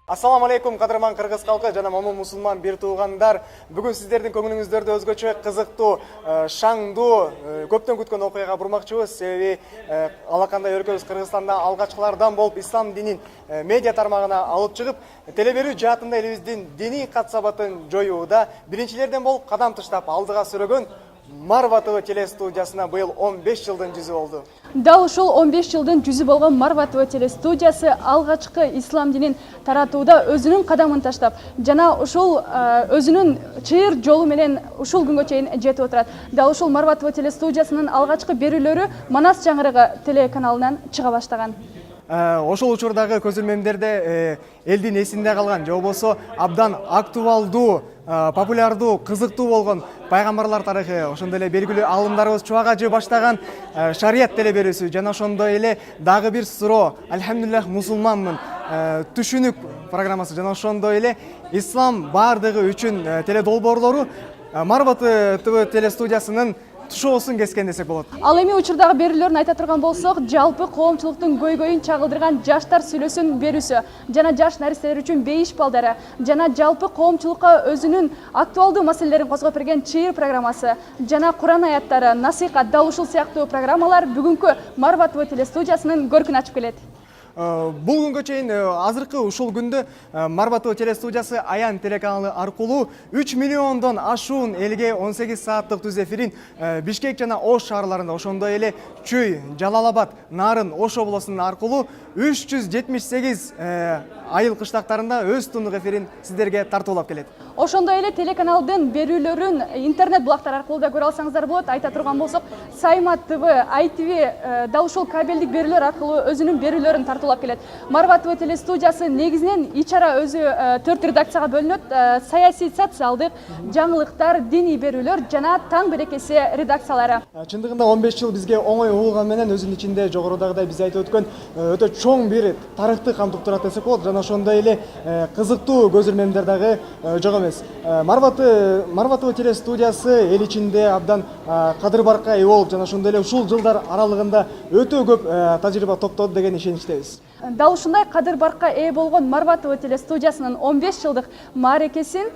Assalamu алейкум, кадырман кыргыз калкы жана момун мусулман бир туугандар. Бүгүн сиздердин көңүлүңүздөрдү өзгөчө кызыктуу, шаңдуу, көптөн күткөн окуяга бурмакчыбыз. Себеби алакандай өлкөбүз Кыргызстанда алгачкылардан болуп ислам динин медиа тармагына алып чыгып, теле берүү жаатында элибиздин диний кат сабатын жоюуда биринчилерден болуп кадам таштап алдыга сүрөгөн Марва ТВ телестудиясына быйыл 15 жылдын жүзү болду. Дал ушул 15 жылдын жүзү болгон Марва ТВ телестудиясы алгачкы ислам динин таратууда өзүнүн кадамын таштап, жана ушул өзүнүн чыйыр жолу менен ушул күнгө чейин жетип отурат. Дал ушул Марва ТВ телестудиясынын алгачкы берүүлөрү Манас жаңырыгы телеканалынан чыга баштаган. Ошол учурдагы көзөмөлдөрдө элдин эсинде калган, же болбосо абдан актуалдуу, популярдуу, кызыктуу болгон пайгамбарлар тарыхы, ошондой эле белгилүү алымдарыбыз чубак ажы баштаган шарият теле берүүсү, жана ошондой эле дагы бир суроо, альхамдулиллах мусулманмын, түшүнүк программасы, жана ошондой эле ислам баардыгы үчүн теле долбоорлору Марва ТВ телестудиясынын тушоосун кескен десек болот. Ал эми учурдагы берүүлөрүн айта турган болсок, жалпы коомчулуктун көйгөйүн чагылдырган жаштар сүйлөсүн берүүсү, жана жаш наристелер үчүн бейиш балдары, жана жалпы коомчулукка өзүнүн актуалдуу маселелерин козгоп берген чыйыр программасы, жана Куран аяттары, насыйкат, дал ушул сыяктуу программалар бүгүнкү Марва ТВ телестудиясынын көркүн ачып келет. Бул күнгө чейин азыркы ушул күндө Марва ТВ телестудиясы Аян телеканалы аркылуу 3 миллиондон ашуун элге 18 сааттык түз эфирин Бишкек жана Ош шаарларында, ошондой эле Чүй, Жалалабад, Нарын, Ош облусунун аркылуу 378 айыл кыштактарында өз тундук эфирин сиздерге тартуулап келет. Ошондой эле телеканалдын берүүлөрүн интернет булактар аркылуу да көрө алсаңыздар болот. Айта турган болсок, Сайма ТВ, ITV дал ушул кабелдик берүүлөр аркылуу өзүнүн берүүлөрүн тартуулап келет. Марва ТВ телестудиясы негизинен ичара өзү 4 редакцияга бөлүнөт. Саясий, социалдык, жаңылыктар, диний берүүлөр жана таң берекеси редакциялары. Чындыгында 15 жыл бизге оңой угулган менен өзүнүн ичинде жогорудагыдай биз айтып өткөн өтө чоң бир тарыхты камтып турат десек болот, жана ошондой эле кызыктуу көзөрмөндөр дагы жок эмес. Марва ТВ телестудиясы эл ичинде абдан кадыр баркка ээ болуп, жана ошондой эле ушул жылдар аралыгында өтө көп тажрыйба топтоду деген ишеничтебиз. Дал ушундай кадыр баркка ээ болгон Марва ТВ телестудиясынын 15 жылдык мааракесин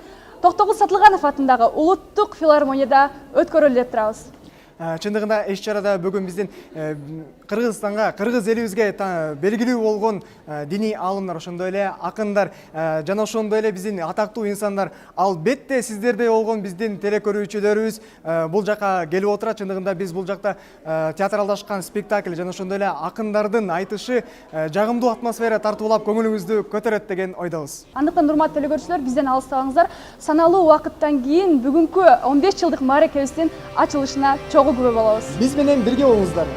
Токтогул Сатылганов атындагы Улуттук филармонияда өткөрөлү деп турабыз. Чындыгында иш чарада бүгүн биздин Кыргызстанга, кыргыз элибизге белгилүү болгон диний аалымдар, ошондой эле акындар, жана ошондой эле биздин атактуу инсандар, албетте сиздердей болгон биздин телекөрүүчүлөрүбүз бул жака келип отурат. Чындыгында биз бул жакта театралдашкан спектакль жана ошондой эле акындардын айтышы жагымдуу атмосфера тартуулап көңүлүңүздү көтөрөт деген ойдобуз. Андыктан урматтуу телекөрүүчүлөр, бизден алыстабаңыздар. Саналуу убакыттан кийин бүгүнкү 15 жылдык мааракебиздин ачылышына чогуу күбө болобуз. Биз менен бирге болуңуздар.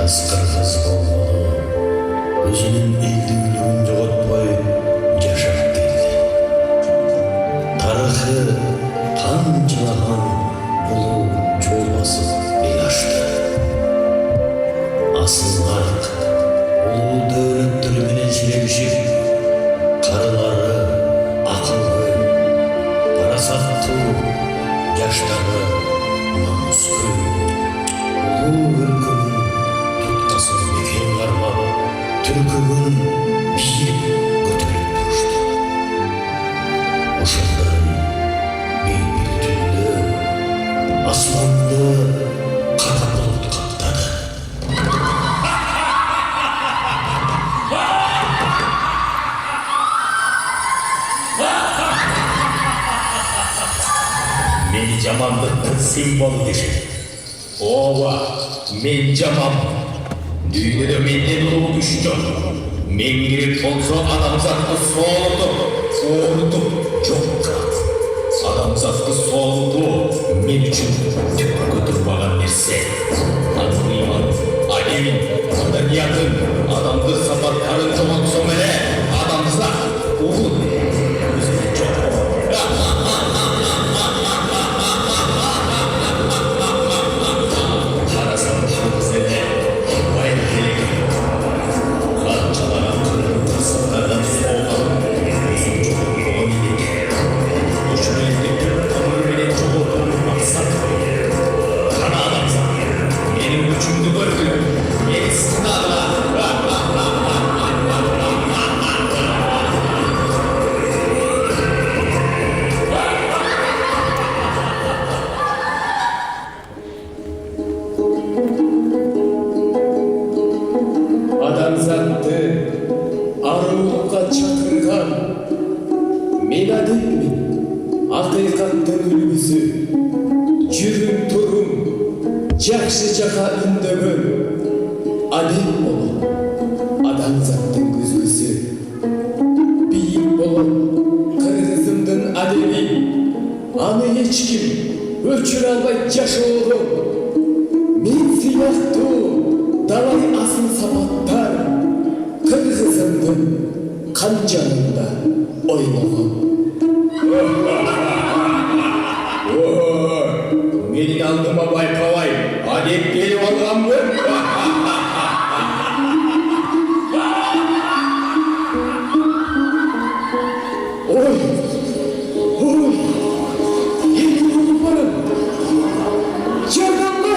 Кыргыз болмолу, өзүнүн элдиктигин жоготпой жашап келди. Тарыхы канчалаган улуу жол басып эл ачты. Асылгак улуу дөөлөттөрү менен шилебишип, карылары акылгөй, парасаттуу, жаштары намыскөй, улуу өлкөнүн туттасын мекен кармап, түркөгөн бийик көтөрүп турушту. Ошондой бейбит түндө асманды кара булут каптады. Мен жамандыктын символу дешет. Ооба, мен жаманмын. Дүйнөдө менден улуу күч жок. Мен керек болсо адамзатты соолутуп жок кылат. Адамзатты соолутуу мен үчүн түпкү турбаган нерсе. Анын ыйман, алимин, маданиятын, адамдык сапаттарын шақырған мен әдеммін ақиқаттың үлгісі жүрім тұрым жақсы жақа үндеген әдем болып адамзаттың көзгісі биік болып қырғызымдың әдеби аны ешкім өшіре албай жашоодо мен сияқты далай асыл сапаттар қырғызымдың қан жанында ойнаған. Менің алдыма байқалай адеп келіп алған ғой. Ой, елдің ұлпарым, жарданға!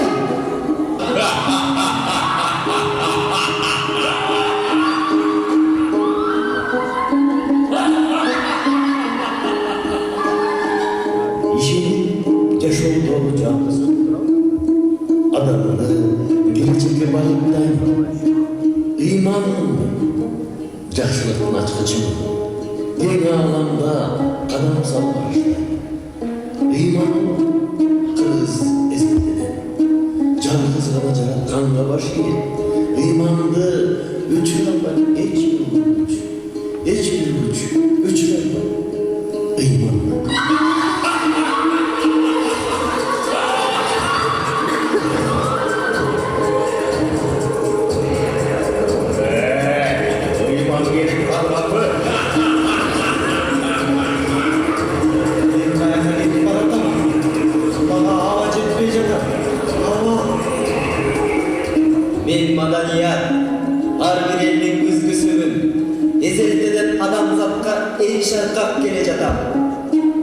Жашоодо жалгыз адамды келечекке байыптайм, ыйманымын, жакшылыктын ачкычымын, кең ааламда кадам салып барыштайм. Ыйманым кыргыз эсентеден жалгыз гана жаратканга баш ийет. Ыйманды өчүрө албай эч бир күч өчүрө албай ыйманды. Мен маданият, ар бир элдин үзгүсүмүн, эзелтеден адамзатка эң шаркап келе жатам.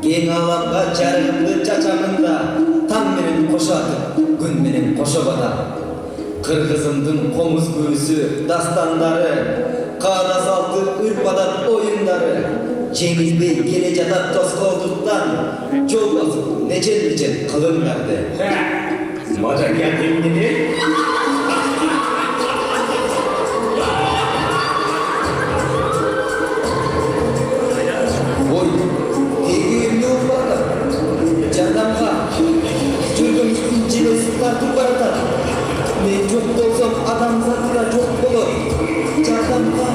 Кең ааламга жарыгымды чачамында, таң менен кошо атып, күн менен кошо батам. Кыргызымдын комуз күрүсү, дастандары, каада салты, үрп-адат оюндары, жеңилбей келе жатат тоскоолдуктан, жол басып, нечен кылыңдарды. Маданият эмне? Жардамга жүргөн жилесип тартып баратат. Мен жок болсом адамзат да жок болот. Жардамга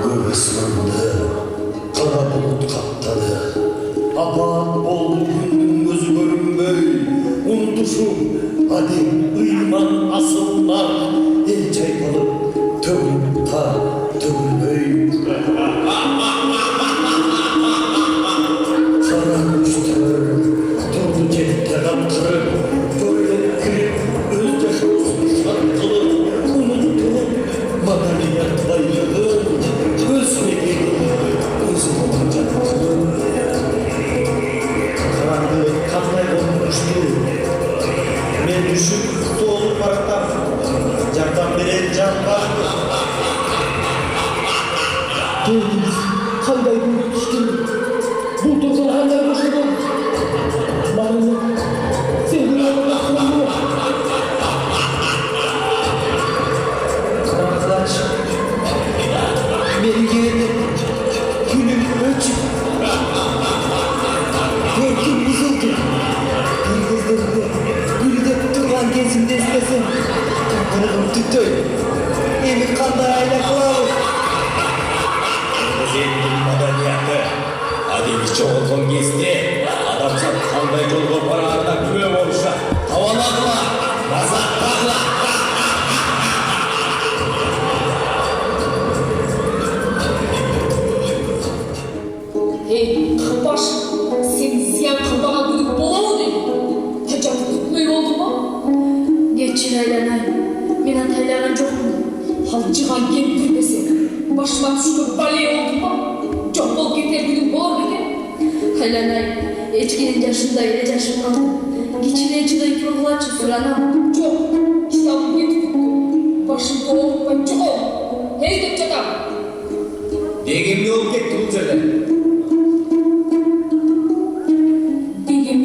Көк асманды кара булут каптады. Апат болду күндүн көзү көрүнбөй. Унутушум адем ыйман асылдар эл чайпалып төгүлүп та төгүлбөй. Кара күчтөр турду жетте каптырып, көйлөп кирип өз жашоосун шат кылып, унуттуруп маданият байлыгын өз мекенин өзүнө жаткырып. Караңгы кандай коркунучтуу. Мен düşüp soğulup barattam. Жардам берен жан бар. Деңиз кандай күнгө түшкөн? Бул тургун кандай бошодон? Мага сен кылмы? Караңгылач. Мени кээде күнүм өчүп. Көркүм бузулду. Кыргыздарды гүлдеп турган кезимди эстесем, кыргым түтөй. Эми кандай айла кылабыз? Элдин маданияты адеби чогулгон кезде адамзат кандай жолго бараарына күбө болушат. Табалагыла, назаттагыла. Эй, кылбаш, сен зиян кылбаган күнүң болобу дейм. Тажак күтмөй болду му? Кечир айланай, мен аны айлаган жокмун. Алжыган кемпир десек, башыма түшкөн бале болду му? Жок болуп кетер күнүң болор бекен. Айланай, эчкенин жашында эле жашып калдым. Кичине жыдай тургулачы суранам. Жок, китабым кетип кетти. Башымды оорутпай жогом. Эздеп жатам. Дегемде болуп кетти бул жерде. Дегем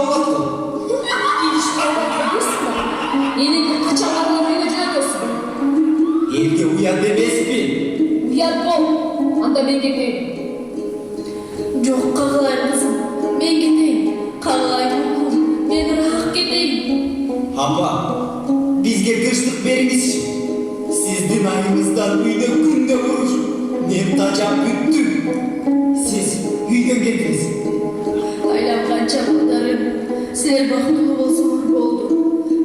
болот. Yeni bir kaçalarla oynayacak olsun. Elge uyan demespin. Uyar bol. Anda ben gideyim. Yok kağılayım kızım. Ben gideyim. Kağılayım oğlum. Ben rahat gideyim. Apa, bizge kışlık veriniz. Sizdin ayınızdan uyda günde vurur. Nem tacap büttüm. Siz uyda gediniz. Aylam kança badarım. Sizler baktığı olsun oldu.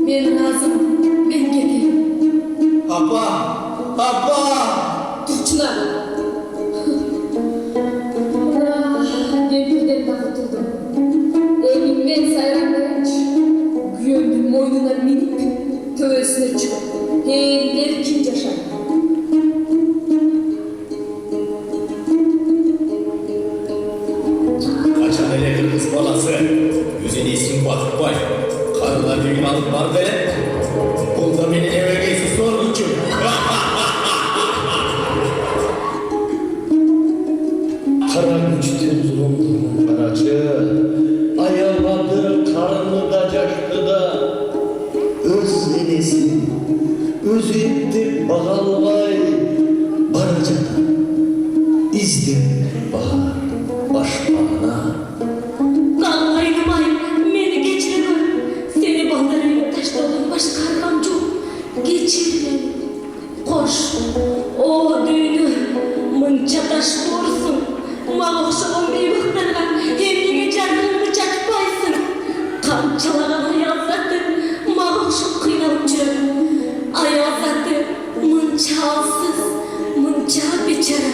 Ben razım. Ben gideyim. Apa, apa. Türkçüler. Ben birden takıtıldım. Evimden sayrandaç. Gönlüm moynuna minip, tövesine çıkıp. Hem erkin yaşar. Kaçan ele kız balası. Yüzüne isim bakıp bay. Karılar düğün alıp var be. Bunda beni eve geysi sorguçum. Kara güçtüm zulüm karacı, ayarladı karnı da caştı da, öz enesin, öz etti bağalvay, baracada, izdim bahar, başbağına. Kağılayım ay, beni geçiremem. Seni bağlarıyla taşladığım başka arkam çok. Geçir beni. Koş, o düğünü mınça taş vursun. Mağuşağım bir bıktırgan, hem geçerdim bıçak baysın. Kamçılara ayazladı, mağuşum kıynalıcı. Ayazladı, mınçalsız, mınça biçere.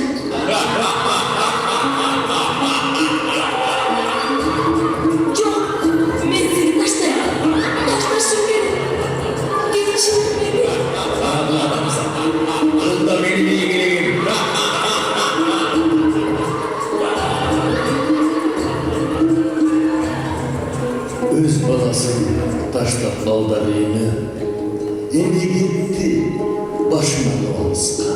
Çok, ben seni taşlayayım. Taşlaşın beni. Geçin beni. Anadolu adamısın. Bunda benim ilgiliyim. Öz balasın taşla baldarını, endi gitti başıma doğansına.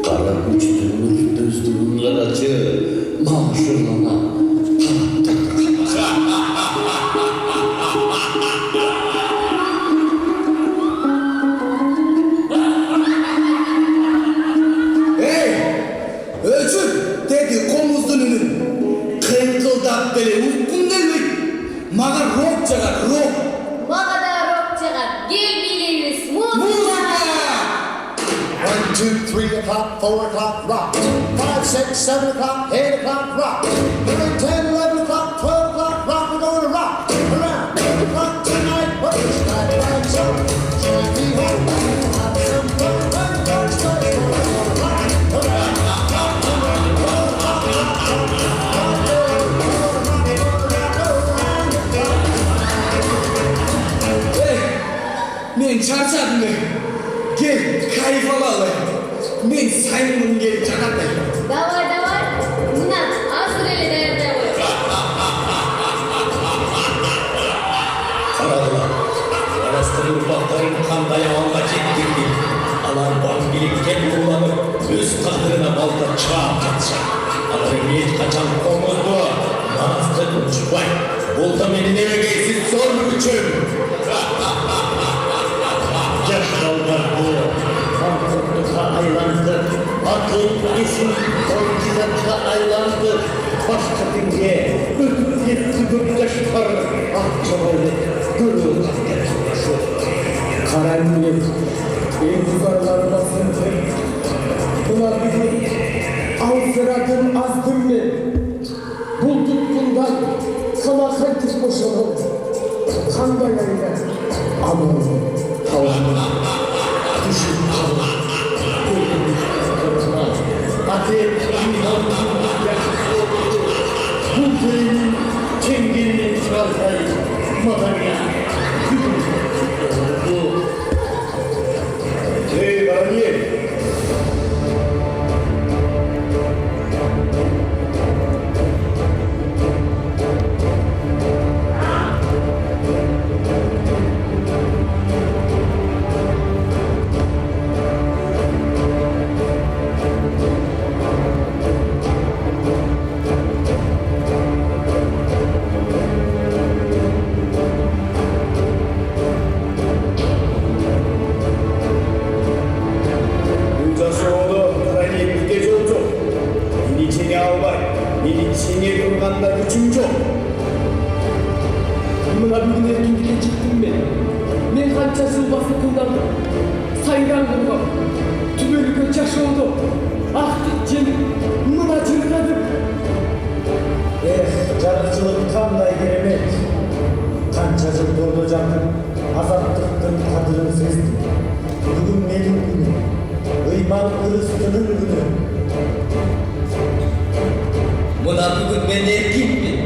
Kara güçtümür düzdürünler acı, maaşırlana taraptırdır. Hey! Ölçün! Dedi komuzdun ünün. Kınkıldak deli uykun delmek. Maga rok çagar, rok. Bana da rock çıkar. Gel biliriz. Muzika! 1, 2, 3 o'clock, 4 o'clock, rock. 5, 6, 7 o'clock, 8 o'clock, rock. 9, 10, 11 o'clock, 12 o'clock, rock. We're going to rock around 8 o'clock tonight. What is that? Right, so shall we have some fun? Let's go. Hey! Men çarçadın mı? Gel, kayıp alalım. Men sayımın gelip çakatlayım. Давай, давай. Мына азыр эле даярдай кой. Karadılar. Arastırı ufakların kanday alma çektirdi. Alan bangilikten kullanıp öz kahrına balta çağ katacak. Aları niyet kaçan komuzdu. Manastır uçbay. Bulda beni eve geysiz zor güçüm. Yaş baldardı, kampırtıka aylandı, akıl isim orkidaka aylandı. Başka dinge, ötüp yetti göktaşlar, akçabaylı, gülü kakterbaşı. Karanlık, en uzarlarına sınıfır. Buna bizim altıradım azdım ben. Bulduk bundan sana kaytıp boşalım. Kanday ayına aman Tavanı, düşün tavanı, gördünüz kırkına, adet inanmıyor yaşlı oldu. Bu köyün kendinin çarpayı, madalya, gülü oldu. Hey, Karaniye! жаңғырған түбегейлі жашауды ақтық жеңіп мына жырғадым. Жарықшылық қандай керемет. Қанша жыл болды жатып, азаттықтың қадірін сездім. Бүгін менің күнім, ыйман ырыстының күні. Мына бүгін мен еркинмін.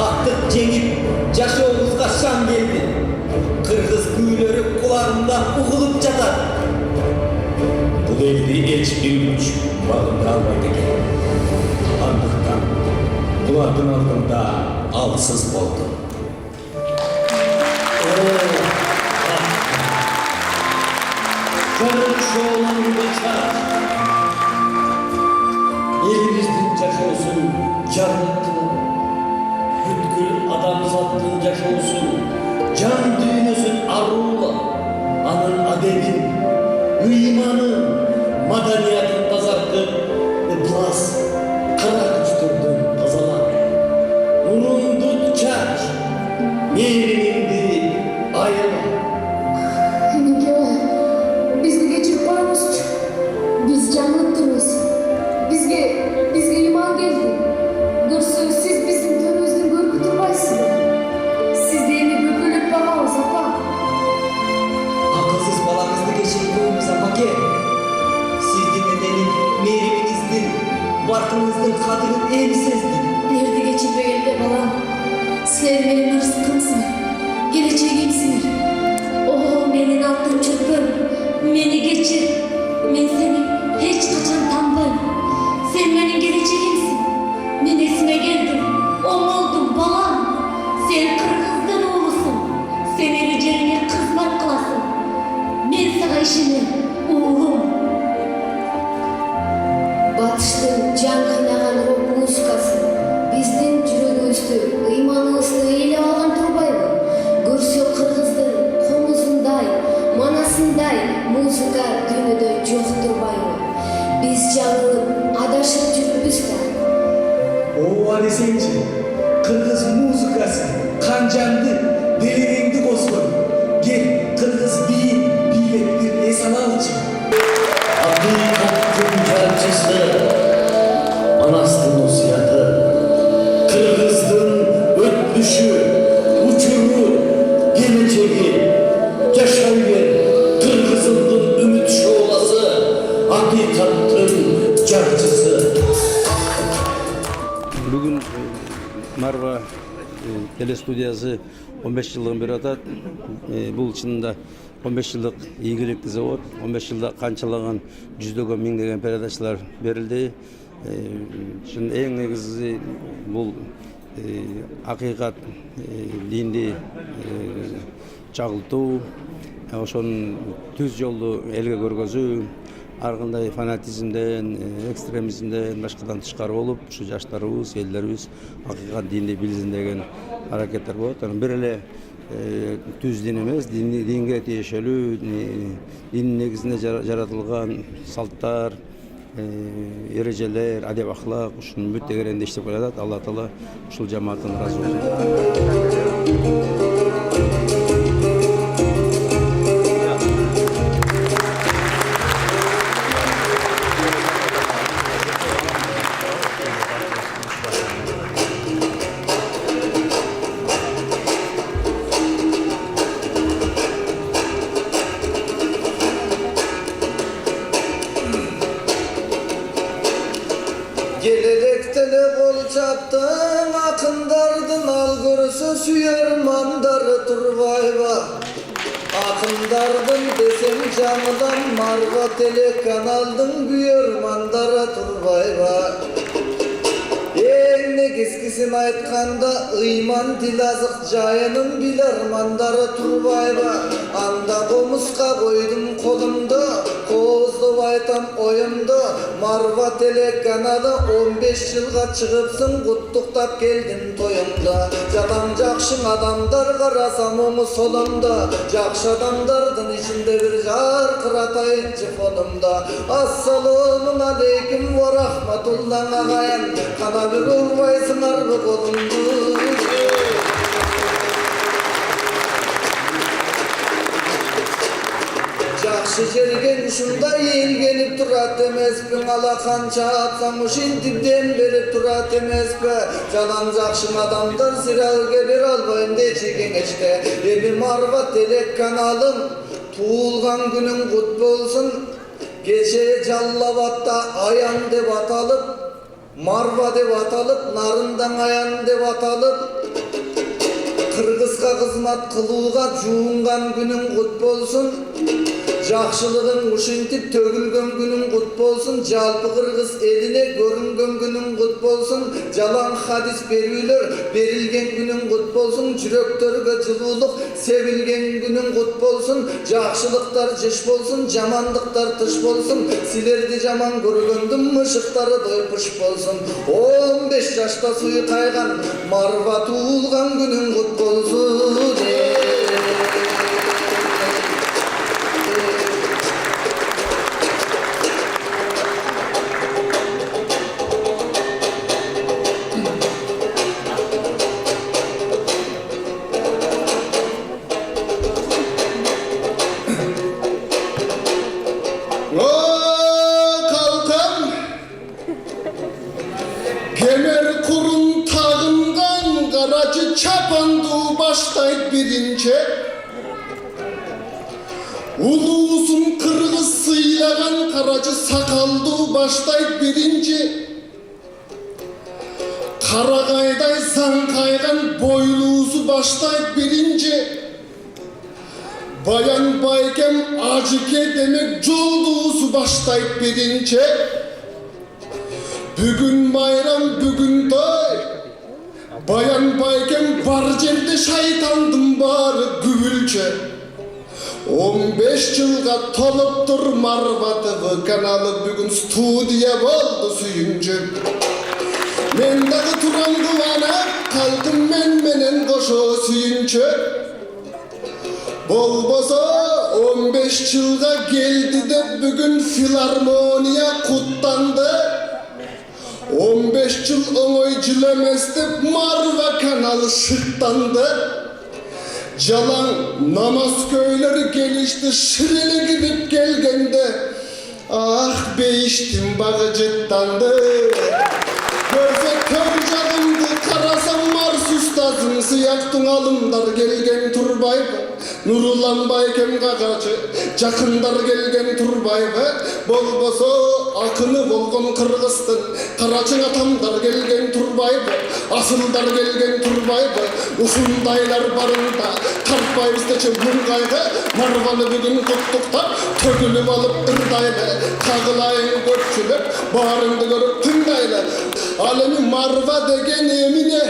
Ақтық жеңіп, жашауымызға шам келді. Қырғыз күйлері құлағымда ұғылып жатады. Бұл елді ешбір күш бағындыра алмайды екен. Андықтан бұлардың алдында алсыз болды. Жарық шоуларында чат. Еліміздің жашаусын жарықтығы. Бүткіл адамзаттың жашаусын жан дүйнөсүн арула. Анын адебин, ыйманын, маданиятын тазартып, ыплас, кара күчтөрдөн тазалап. Нурунду чач, мээримиңди аяла. Энеке, бизди кечирип коюңузчу. Биз жаңылыптырбыз. Бизге иман келди. Көрсө сиз биздин төрөбүздүн көркү турбайсызбы? Сизди эми көпөлөп багабыз, апа. Ақылсыз балаңызды кешіріп қойыңыз, апаке. Сіздің менің мейіріміңіздің, бақытыңыздың қадірін ем сездім. Ерді кечирбегенде балам. Силер менин ырыскымсыңар, келечегимсиңер. О, менин алтын чөпөм, мени кечир. Мен сени эч качан танбайм. Сен менин келечегимсиң. Мен эсиме келдим, оңолдум балам. Сен кыргыздын уулусуң. Сен эли жериңе кызмат кыласың. Мен сага ишенем, уулум. Батыштын жан кыйнаган рок музыкасы биздин жүрөгүбүздү, ыйманыбызды ээлеп алган турбайбы? Көрсө кыргыздын комузундай, манасындай музыка дүйнөдө жок турбайбы? Биз жаңылып, адашып жүрүпбүз да. Ооба десеңчи, кыргыз музыкасы канжаңды, белегеңди косбой. Кел, кыргыз бийин, бийлеп бир эс алалычы. Hakikatin gerçesi, anasının osiyatı, Kırgız'ın ötlüşü, uçuru, geleceği, yaşayın, Kırgız'ın ümit şoğlası, hakikatin gerçesi. Бүгін Марва телестудиясы 15 жылдан бері атат. Бұл шынында 15 жылдық игілікті завод, 15 жылда қаншалаған жүздеген мыңдеген передачалар берілді. Шын ең негізі бұл ақиқат динди чагылтуу, ошонун түз жолду элге көргөзүү, ар кандай фанатизмден, экстремизмден башкадан тышкары болуп, ушу жаштарыбыз, элдерибиз акыйкат динди билсин деген аракеттер болот. Анан бир эле түз дин эмес, динге тиешелүү, дин негизинде жаратылган салттар, эрежелер, адеп ахлак, ушунун бүт тегеренде иштеп келатат. Алла таала ушул жамааттан ыраазы болсун. Gelecektene kol çaptın, akındardın al görüsü süyer mandarı turbayba. Akındardın desem camıdan Marva telekanaldın büyür mandara turbayba. Enne keskisin aytkanda ıyman dilazık jayının biler mandara turbayba. Anda komuska koydum kolumda, kozdu baytam oyumda. Marva telekanalı 15 yılga çıgıpsın, kutluktap geldin toyumda. Jatan jakşın adamlar karasam omu solumda. Jakşı adamlardın içinde bir jar kıratayın jifonumda. Assalamun aleykum ve rahmetullah ağayan. Kana bir urbaysın arı kolumdu. Jakşı Жакшы жерген ушундай ийилгенип турат эмеспин, ала канча атсам ушинтип дем берип турат эмеспи. Жалаң жакшы адамдар сиралге бере албайм дечи кеңеште. Эми Марва телеканалым туылган күнүң кут болсун. Кеше Жаллабатта аян деп аталып, Марва деп аталып, Нарындан аян деп аталып, Кыргызга кызмат кылууга жуунган күнүң кут болсун. Жакшылыгың ушинтип төгүлгөн күнүң кут болсун. Жалпы кыргыз элине көрүнгөн күнүң кут болсун. Жалаң хадис берүүлөр берилген күнүң кут болсун. Жүрөктөргө жылуулук себилген күнүң кут болсун. Жакшылыктар жыш болсун, жамандыктар тыш болсун. Силерди жаман көргөндүм, мышыктары дойпуш болсун. 15 жашта суyu кайган Марва туулган күнүң кут болсун. Kemer kurun tağıngan garacı çapandı başlayıp birinci. Ulusun kırgız sıylagan karacı sakaldı başlayıp birinci. Karagayday zankaygan boylusu başlayıp birinci. Bayan baykem acike demek joldusu başlayıp birinci. Bugün bayram, bugün toy. Bayan baykem var jerde şaytandım bari güvülçe. 15 yılga toluptur Marva TV kanalı bugün studiya boldu suyuncu. Men dağı turan kıvanap kaldım men menen koşo suyuncu. Bolbosa 15 yılga geldi de bugün filarmoniya kutlandı. 15 yıl onoy cilemestip Marva kanalı şıktandı. Jalan namaz köyleri gelişti şirili gidip gelgende. Ah beyiştim bağı cıttandı. Görse kör canımdı karasam Mars ustazın siyaktın alımlar gelgen turbaydı. Nurullan baykem gagacı jakındar gelgen turbaydı. Bolboso akını bolgon Kırgızstın karacın atamdar gelgen turbaydı. Asıldar gelgen turbaydı. Uşundaylar barında tartbayızda çöplüm kaydı. Marvanı bugün tuttukta tökülüp alıp ırdaydı. Kağılayın gökçülüp bağrında görüp tındaydı. Alemi Marva degen emine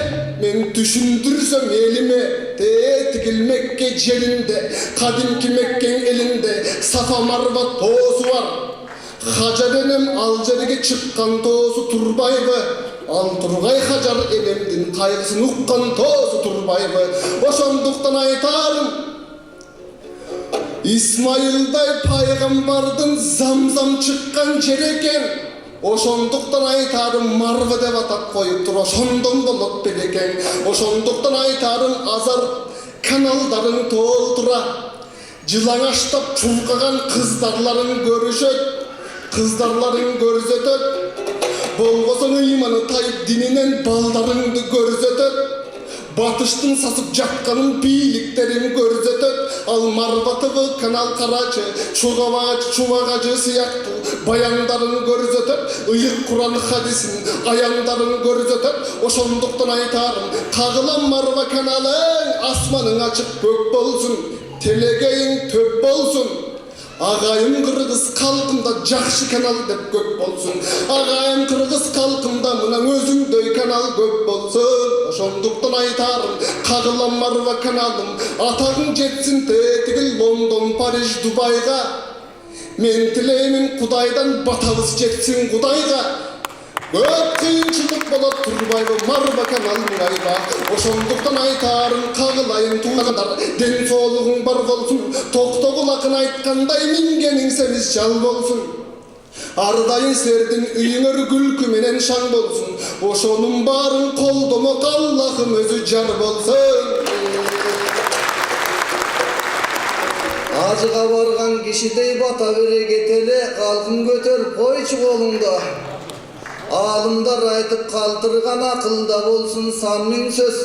men düşündürsem elime tikil Mekke jelinde kadimki Mekke'nin elinde Safa Marva toğusu var. Hacar enem Alcerige çıkkan toğusu turbaydı. Al Turgay Hacar enemdin kaygısını ukkan toğusu turbaydı. Oşonduktan aytarım İsmail'day paygambardın zamzam çıkkan jereken. Oşonduktan aytarım Marva dep atap koyuptur, oşondon bolup beleken. Oşonduktan aytarım azar kanalların toltura. Жылаңаштап чулкаган кыздарların көрүшөт, кыздарların көрсөтөт. Болбосоң ыйманы тайып дининен балдарыңды көрсөтөт. Батыштың сасып жатқанын бийликтерин көрсөтөт. Ал Марва TV канал карачы, чубагачы сыяктуу баяндарын көрсөтөт. Ыйык Куран хадисин аяндарын көрсөтөт. Ошондуктан айтарым, кагылам Марва каналың асманың ачык көк болсун, телегейиң төп болсун. Agayım Kırgız kalkımda jakşı kanal dep köp bolsun. Agayım Kırgız kalkımda mınan özüngдөй kanal köp bolsun. Oşonduktan aytarım, kagılan Marva kanalım. Atağın jetsin tetigil London, Paris, Dubayga. Men tileymin Kudaydan batabız jetsin Kudayga. Көп кыйынчылык болот турбайбы Марва каналын айба. Ошондуктан айтарым кагылайын туугандар, ден соолугуң бар болсун. Токтогул акын айткандай мингениң сениз жал болсун. Ардайын силердин үйүңөр күлкү менен шаң болсун. Ошонун баарын колдомок Аллахым өзү жар болсун. Ажыға барған кишидей бата бере кетеле, қалқын көтер қойчу қолыңда. Алымдар айтып қалтырған ақылда болсын сан мың сөз.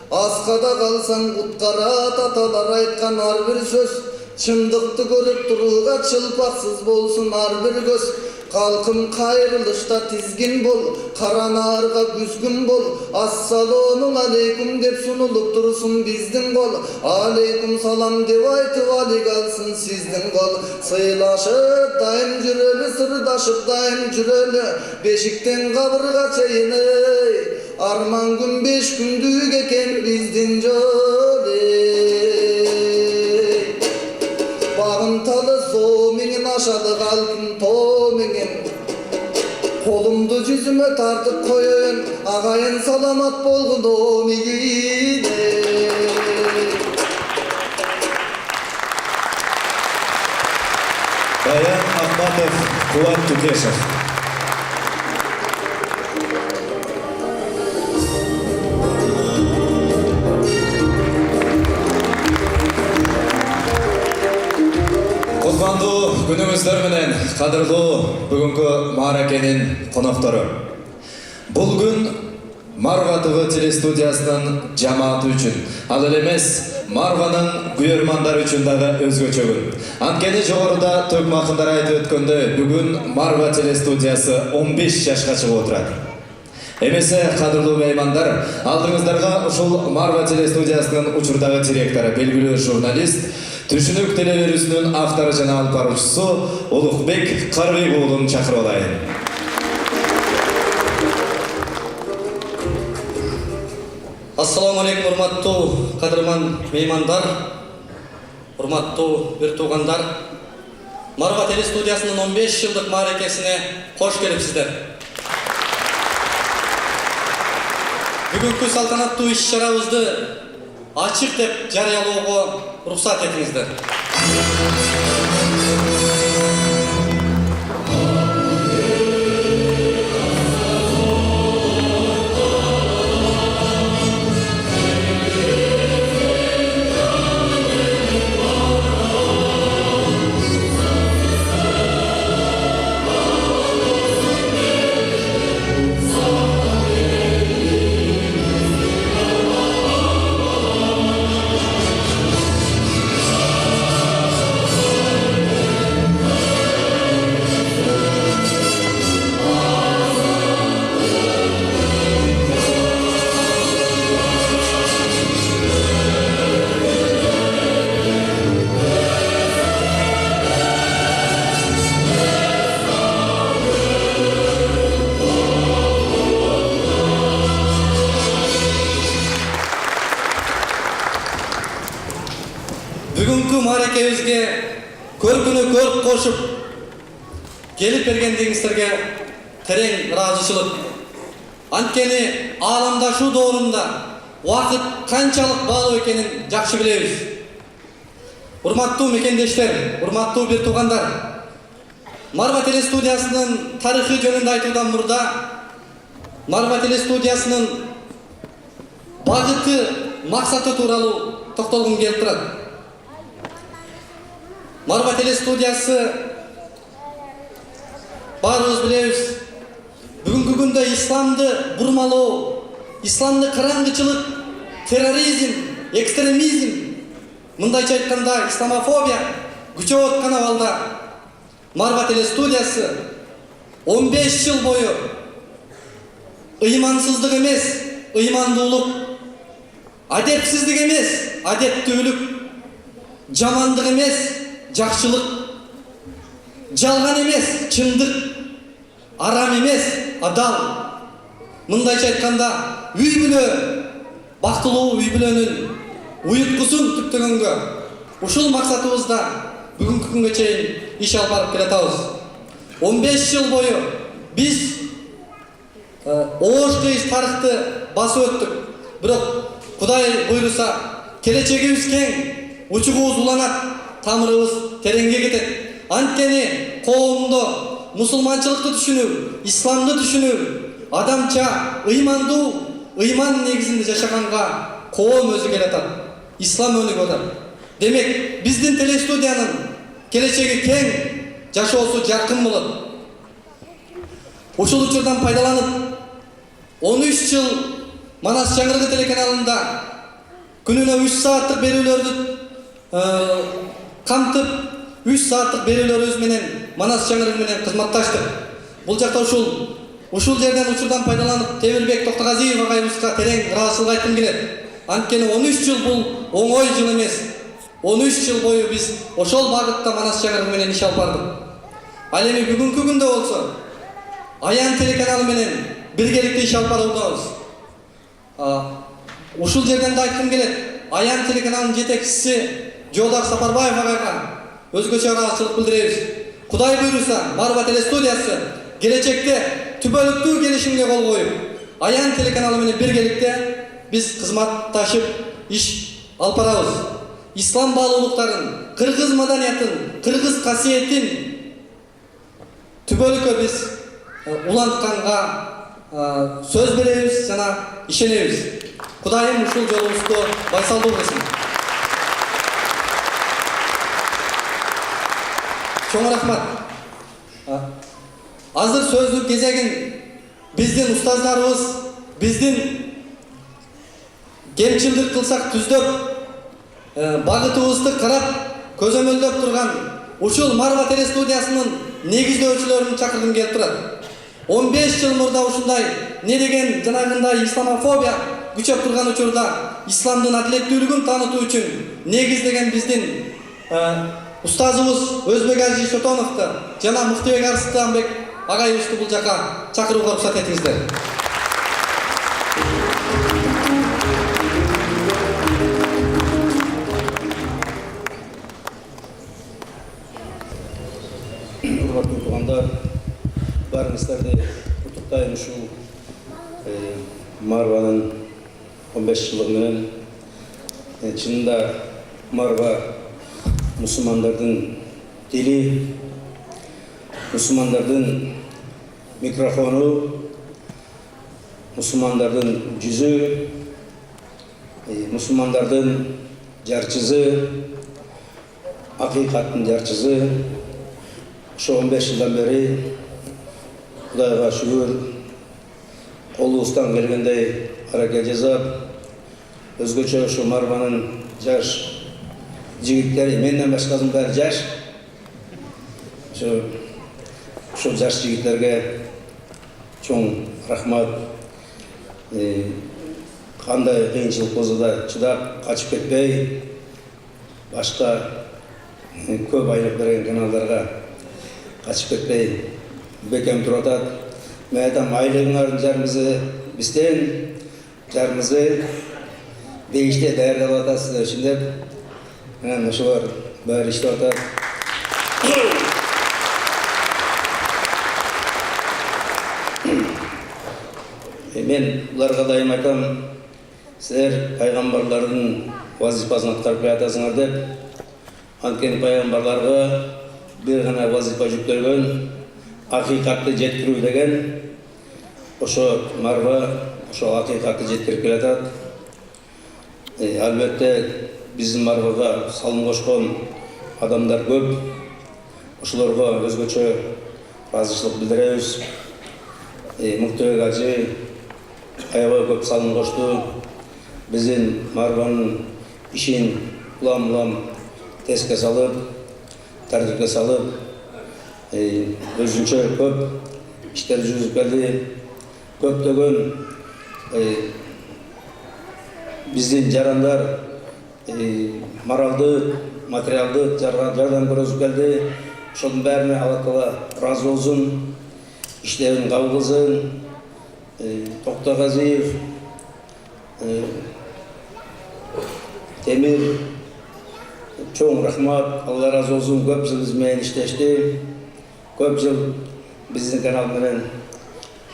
Асқада қалсаң құтқара аталар айтқан әрбір сөз. Шындықты көріп тұруға чылпақсыз болсын әрбір көз. Қалқым қайрылышта тізгін бол, қаранарға күзгін бол. Ассалому алейкум деп сұнылып тұрсын біздің қол. Алейкум салам деп айтып али қалсын сіздің қол. Сыйлашып дайым жүрелі, сырдашып дайым жүрелі. Бешіктен қабырға чейін арман күн 5 күндік екен біздің жолы. Бағынталы соменен ашады қалқын томенен. Қолымды жүзіме тартып қойын, ағайын саламат болғын омегейде. Баян Ахматов, Кулат Тукешев. Кутмандуу күнүңүздөр менен кадырлуу бүгүнкү мааракенин коноктору. Бул күн Марва ТВ телестудиясынын жамааты үчүн, ал эле эмес Марванын күйөрмандары үчүн дагы өзгөчө күн. Анткени жогоруда төкмө акындар айтып өткөндөй, бүгүн Марва телестудиясы 15 жашка чыгып отурат. Эмесе кадырлуу меймандар, алдыңыздарга ушул Марва телестудиясынын учурдагы директору, белгилүү журналист, Түшүнүк телеберүүсүнүн автору жана алып баруучусу Улукбек Карбек уулун чакырып алайын. Ассаламу алейкум, урматтуу кадырман меймандар, урматтуу бир туугандар. Марва телестудиясынын 15 жылдык мааракесине кош келипсиздер. Бүгүнкү салтанаттуу иш-чарабызды ачык деп жарыялоого рухсат этиңиздер. Бүгүнкү мааракебизге көркүнө көрк кошуп келип бергендигиңиздерге терең ыраазычылык. Анткени ааламдашуу доорунда убакыт канчалык баалуу экенин жакшы билебиз. Урматтуу мекендештер, урматтуу бир туугандар, Марва телестудиясынын тарыхы жөнүндө айтуудан мурда Марва телестудиясынын багыты, максаты тууралуу токтолгум келип турат. Марва телестудиясы баарыбыз билебиз, бүгүнкү күндө исламды бурмалоо, исламды караңгычылык, терроризм, экстремизм, мындайча айтканда исламофобия күчөп аткан абалда Марва телестудиясы 15 жыл бою ыймансыздык эмес, ыймандуулук, адепсиздик эмес, адептүүлүк, жамандык эмес, жакшылык, жалган эмес, чындык, арам эмес, адал. Мындайча айтканда, үй бүлө, бактылуу үй бүлөнүн уюткусун түптөгөнгө ушул максатыбызда бүгүнкү күнгө чейин иш алып барып келатабыз. 15 жыл бою биз оош кыйыз тарыхты басып өттүк. Бирок Кудай буйруса, келечегибиз кең, учугубуз уланат, тамырыбыз тереңге кетет. Анткени коомдо мусулманчылыкты түшүнүү, исламды түшүнүү, адамча ыймандуу, ыйман негизинде жашаганга коом өзү келатат. Ислам өнүгүп атат. Демек, биздин телестудиянын келечеги кең, жашоосу жаркын болот. Ушул учурдан пайдаланып, 13 жыл Манас Жаңырыгы телеканалында күнүнө 3 сааттык берүүлөрдү камтып, 3 сааттык берүүлөрүбүз менен Манас Жаңырыгы менен кызматташтык. Бул жакта ушул жерден учурдан пайдаланып, Темирбек Токтогазиев агайыбызга терең ыраазычылык айткым келет. Анткени 13 жыл бул оңой жыл эмес. 13 жыл бою биз ошол багытта Манас Жаңырыгы менен иш алып бардык. Ал эми бүгүнкү күндө болсо Аян телеканалы менен биргеликте иш алып баруудабыз. Ушул жерден да айткым келет. Аян телеканалынын жетекчиси Жолдар Сапарбаев агайга өзгөчө ыраазычылык билдиребиз. Кудай буйруса, Марва телестудиясы келечекте түбөлүктүү келишимге кол коюп, Аян телеканалы менен биргеликте биз кызматташып иш алып барабыз. Ислам баалуулуктарын, кыргыз маданиятын, кыргыз касиетин түбөлүккө биз улантканга сөз беребиз жана ишенебиз. Кудайым ушул жолубузду байсалдуу кылсын. Чоң рахмат. Азыр сөздүн кезегин биздин устаздарыбыз, биздин кемчилдик кылсак түздөп, багытыбызды карап, көзөмөлдөп турган ушул Марва телестудиясынын негиздөөчүлөрүн чакыргым келип турат. 15 жыл мурда ушундай не деген жанагындай исламофобия күчөп турган учурда исламдын адилеттүүлүгүн таанытуу үчүн негиздеген биздин устазыбыз Өзбек Ажи Шотоновду жана Муктубек Арыстанбек агайыбызды бул жака чакырууга уруксат этиңиздер. Урматтуу туугандар, барыңыздарды куттуктайм ушул Марванын 15 жылдыгы менен. Чынында Марва мусулмандардын дили, мусулмандардын микрофону, мусулмандардын жүзү, мусулмандардын жарчысы, акыйкаттын жарчысы. Ошо 15 жылдан бери Кудайга шүгүр, колубуздан келгендей аракет жасап, өзгөчө ошо Марванын жаш жигиттери, менден башкасынын баары жаш. Ошо жаш жигиттерге чоң рахмат. Кандай кыйынчылык болсо да чыдап, качып кетпей, башка көп айлык берген каналдарга качып кетпей бекем туруп атат. Мен айтам, айлыгыңардын жарымызы бизден, жарымызы бейиште даярдап атасыздар үчүн деп. Мен ошолор баары иштеп атат. Мен буларга дайым айтам, силер пайгамбарлардын вазифасын аткарып жатасыңар деп. Анткени пайгамбарларга бир гана вазифа жүктөлгөн, акыйкатты жеткирүү деген. Ошо Марва ошо акыйкатты жеткирип келатат. Албетте биздин Марвага салым кошкон адамдар көп. Ошолорго өзгөчө ыраазычылык билдиребиз. Муктубек Ажи аябай көп салым кошту. Биздин Марванын ишин улам-улам теске салып, тартипке салып, өзүнчө көп иштер жүргүзүп келди. Көптөгөн биздин жарандар моралдык, материалдык жардам көрсөтүп келди. Ошонун баарына Алла Таала ыраазы болсун, иштерин кабыл кылсын. Токтогазиев, Темир, чоң рахмат, Алла ыраазы болсун. Көп жыл биз менен иштешти. Көп жыл биздин канал менен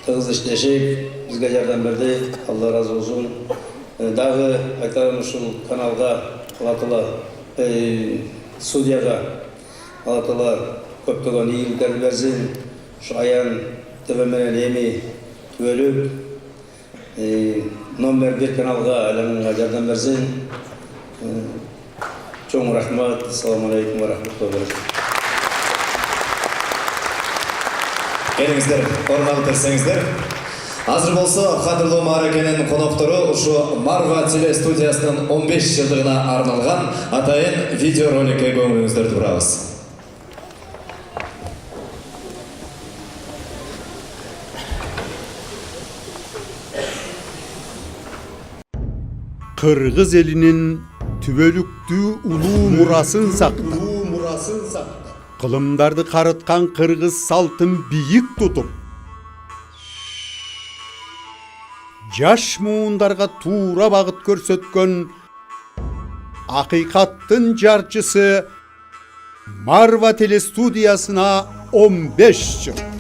тыгыз иштешип, бизге жардам берди. Алла ыраазы болсун. Дагы айтам, ушул каналга Алла Таала, судьяга Алла Таала көптөгөн ийгиликтерди берсин. Ушу Аян ТВ менен эми түбөлүп номер 1 каналга айланганга жардам берсин. Чоң рахмат. Ассаламу алейкум ва рахматуллахи ва баракатух. Келиңиздер, орун алып берсеңиздер. Азыр болсо, кадырлуу мааракенин коноктору ушу Марва телестудиясынын 15 жылдыгына арналган атайын видеороликке көңүлүңүздөрдү бурабыз. Кыргыз элинин түбөлүктүү улуу мурасын сактап, кылымдарды карыткан кыргыз салтын бийик тутуп, жаш муундарга туура багыт көрсөткөн акыйкаттын жарчысы Марва телестудиясына 15 жыл.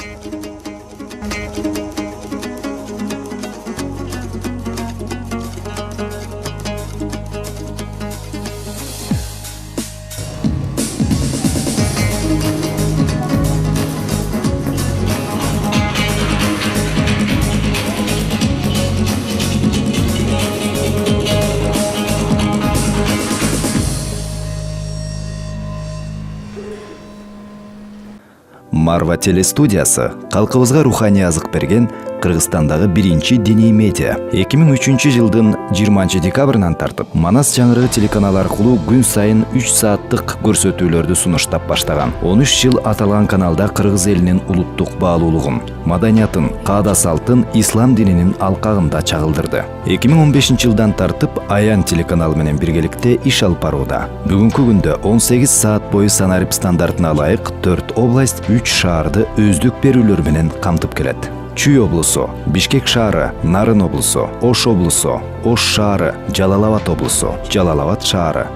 Марва телестудиясы калкыбызга руханий азык берген Кыргызстандагы биринчи диний медиа. 2003 жылдын 20 декабрынан тартып, Манас жаңырыгы телеканалы аркылуу күн сайын 3 сааттык көрсөтүүлөрдү сунуштап баштаган. 13 жыл аталган каналда кыргыз элинин улуттук баалуулугун, маданиятын, каада салтын ислам дининин алкагында чагылдырды. 2015 жылдан тартып Аян телеканалы менен биргеликте иш алып барууда. Бүгүнкү күндө 18 саат бою санарип стандартына ылайык 4 область, 3 шаарды өздүк берүүлөр менен камтып келет. Чүй облусу, Бишкек шаары, Нарын облусу, Ош облусу, Ош шаары, Жалалабад облусу, Жалалабад шаары.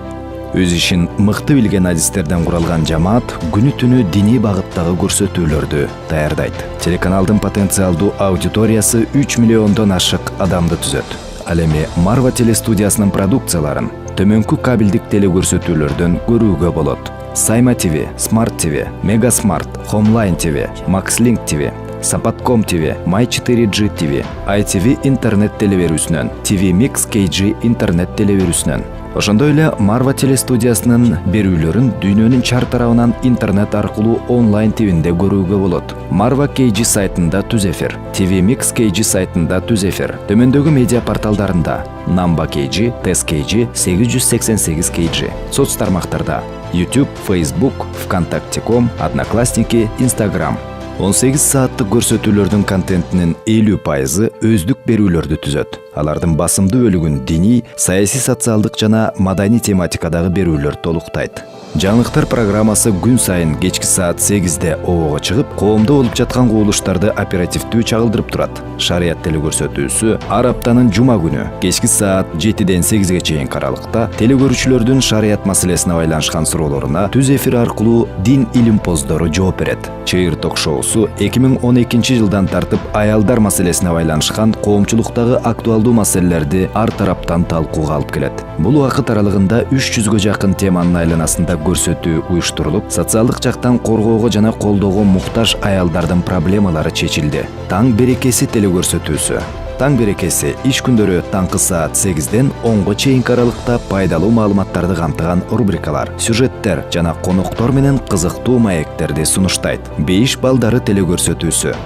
Өз ишин мыкты билген адистерден куралган жамаат күнү түнү диний багыттагы көрсөтүүлөрдү даярдайт. Телеканалдын потенциалдуу аудиториясы 3 миллиондон ашык адамды түзөт. Ал эми Марва телестудиясынын продукцияларын төмөнкү кабелдик телекөрсөтүүлөрдөн көрүүгө болот. Сайма ТВ, Смарт ТВ, Мега Смарт, Хомлайн ТВ, Макслинк ТВ, Сапатком ТВ, Май 4G ТВ, ITV интернет телеберүүсүнөн, TV Mix KG интернет телеберүүсүнөн. Ошондой эле Марва телестудиясынын берүүлөрүн дүйнөнүн чар тарабынан интернет аркылуу онлайн тивинде көрүүгө болот. Марва KG сайтында түз эфир, TV Mix KG сайтында түз эфир, төмөндөгү медиа порталдарында Namba KG, Tez KG, 888 KG, соц тармактарда YouTube, Facebook, ВКонтакте.com, Одноклассники, Instagram. 18 сааттык көрсөтүүлөрдүн контентинин 50% өздүк берүүлөрдү түзөт. Алардын басымдуу бөлүгүн диний, саясий, социалдык жана маданий тематикадагы берүүлөр толуктайт. Жаңылыктар программасы күн сайын кечки саат 8-де обого чыгып, коомдо болуп жаткан кубулуштарды оперативдүү чагылдырып турат. Шарият телекөрсөтүүсү ар аптанын жума күнү кечки саат 7-ден 8-ге чейин аралыкта телекөрүүчүлөрдүн шарият маселесине байланышкан суроолоруна түз эфир аркылуу дин илим поздору жооп берет. Чыйыр ток-шоусу 2012 жылдан тартып аялдар маселесине байланышкан коомчулуктагы актуалдуу маселелерди ар тараптан талкууга алып келет. Бул убакыт аралыгында 300гө жакын теманын айланасында көрсөтүү уюштурулуп, социалдык жактан коргоого жана колдоого муктаж аялдардын проблемалары чечилди. Таң берекеси телекөрсөтүүсү. Таң берекеси иш күндөрү таңкы саат 8-ден 10-го чейин аралыкта пайдалуу маалыматтарды камтыган рубрикалар, сюжеттер жана коноктор менен кызыктуу маектерди сунуштайт. Бейиш балдары телекөрсөтүүсү.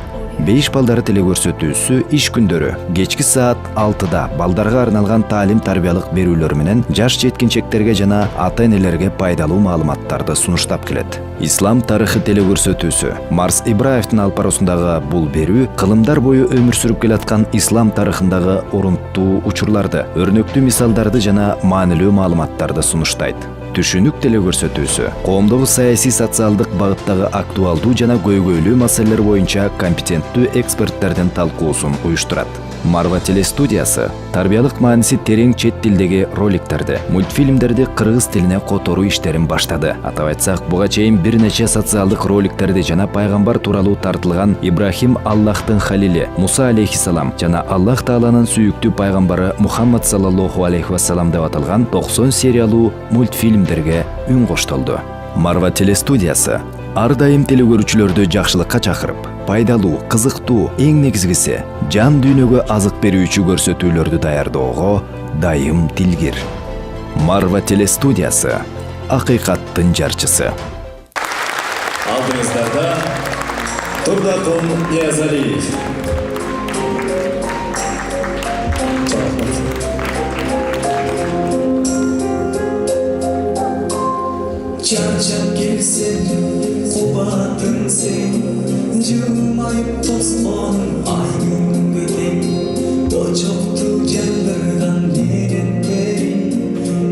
Бейиш балдары телекөрсөтүүсү иш күндөрү кечки саат 6-да балдарга арналган таалим-тарбиялык берүүлөр менен жаш жеткинчектерге жана ата-энелерге пайдалуу маалыматтарды сунуштап келет. Ислам тарыхы телекөрсөтүүсү. Марс Ибраевдин алып баруусундагы бул берүү кылымдар бою өмүр сүрүп келаткан ислам тарыхындагы орунттуу учурларды, өрнөктүү мисалдарды жана маанилүү маалыматтарды сунуштайт. Түшүнүк телекөрсөтүүсү. Коомдогу саясий, социалдык багыттагы актуалдуу жана көйгөйлүү маселелер боюнча компетенттүү эксперттердин талкуусун уюштурат. Марва телестудиясы тарбиялык мааниси терең чет тилдеги роликтерди, мультфильмдерди кыргыз тилине которуу иштерин баштады. Атап айтсак, буга чейин бир нече социалдык роликтерди жана пайгамбар тууралуу тартылган Ибрахим Аллахтын халили, Муса алейхиссалам жана Аллах тааланын сүйүктүү пайгамбары Мухаммад саллаллаху алейхи вассалам деп аталган 90 сериялуу мультфильмдерге үн коштолду. Марва телестудиясы ар дайым телегөрүүчүлөрдү жакшылыкка чакырып, пайдалуу, кызыктуу, эң негизгиси жан дүйнөгө азык берүүчү көрсөтүүлөрдү даярдоого дайым тилгир. Марва телестудиясы Акыйкаттын жарчысы. Алдыңыздарда Турдакун Ниязалиев. Çarçap gelsin, kubatın sen, Cırmayıp tozgon ayın güden, Doçoktu candırgan yeretlerin,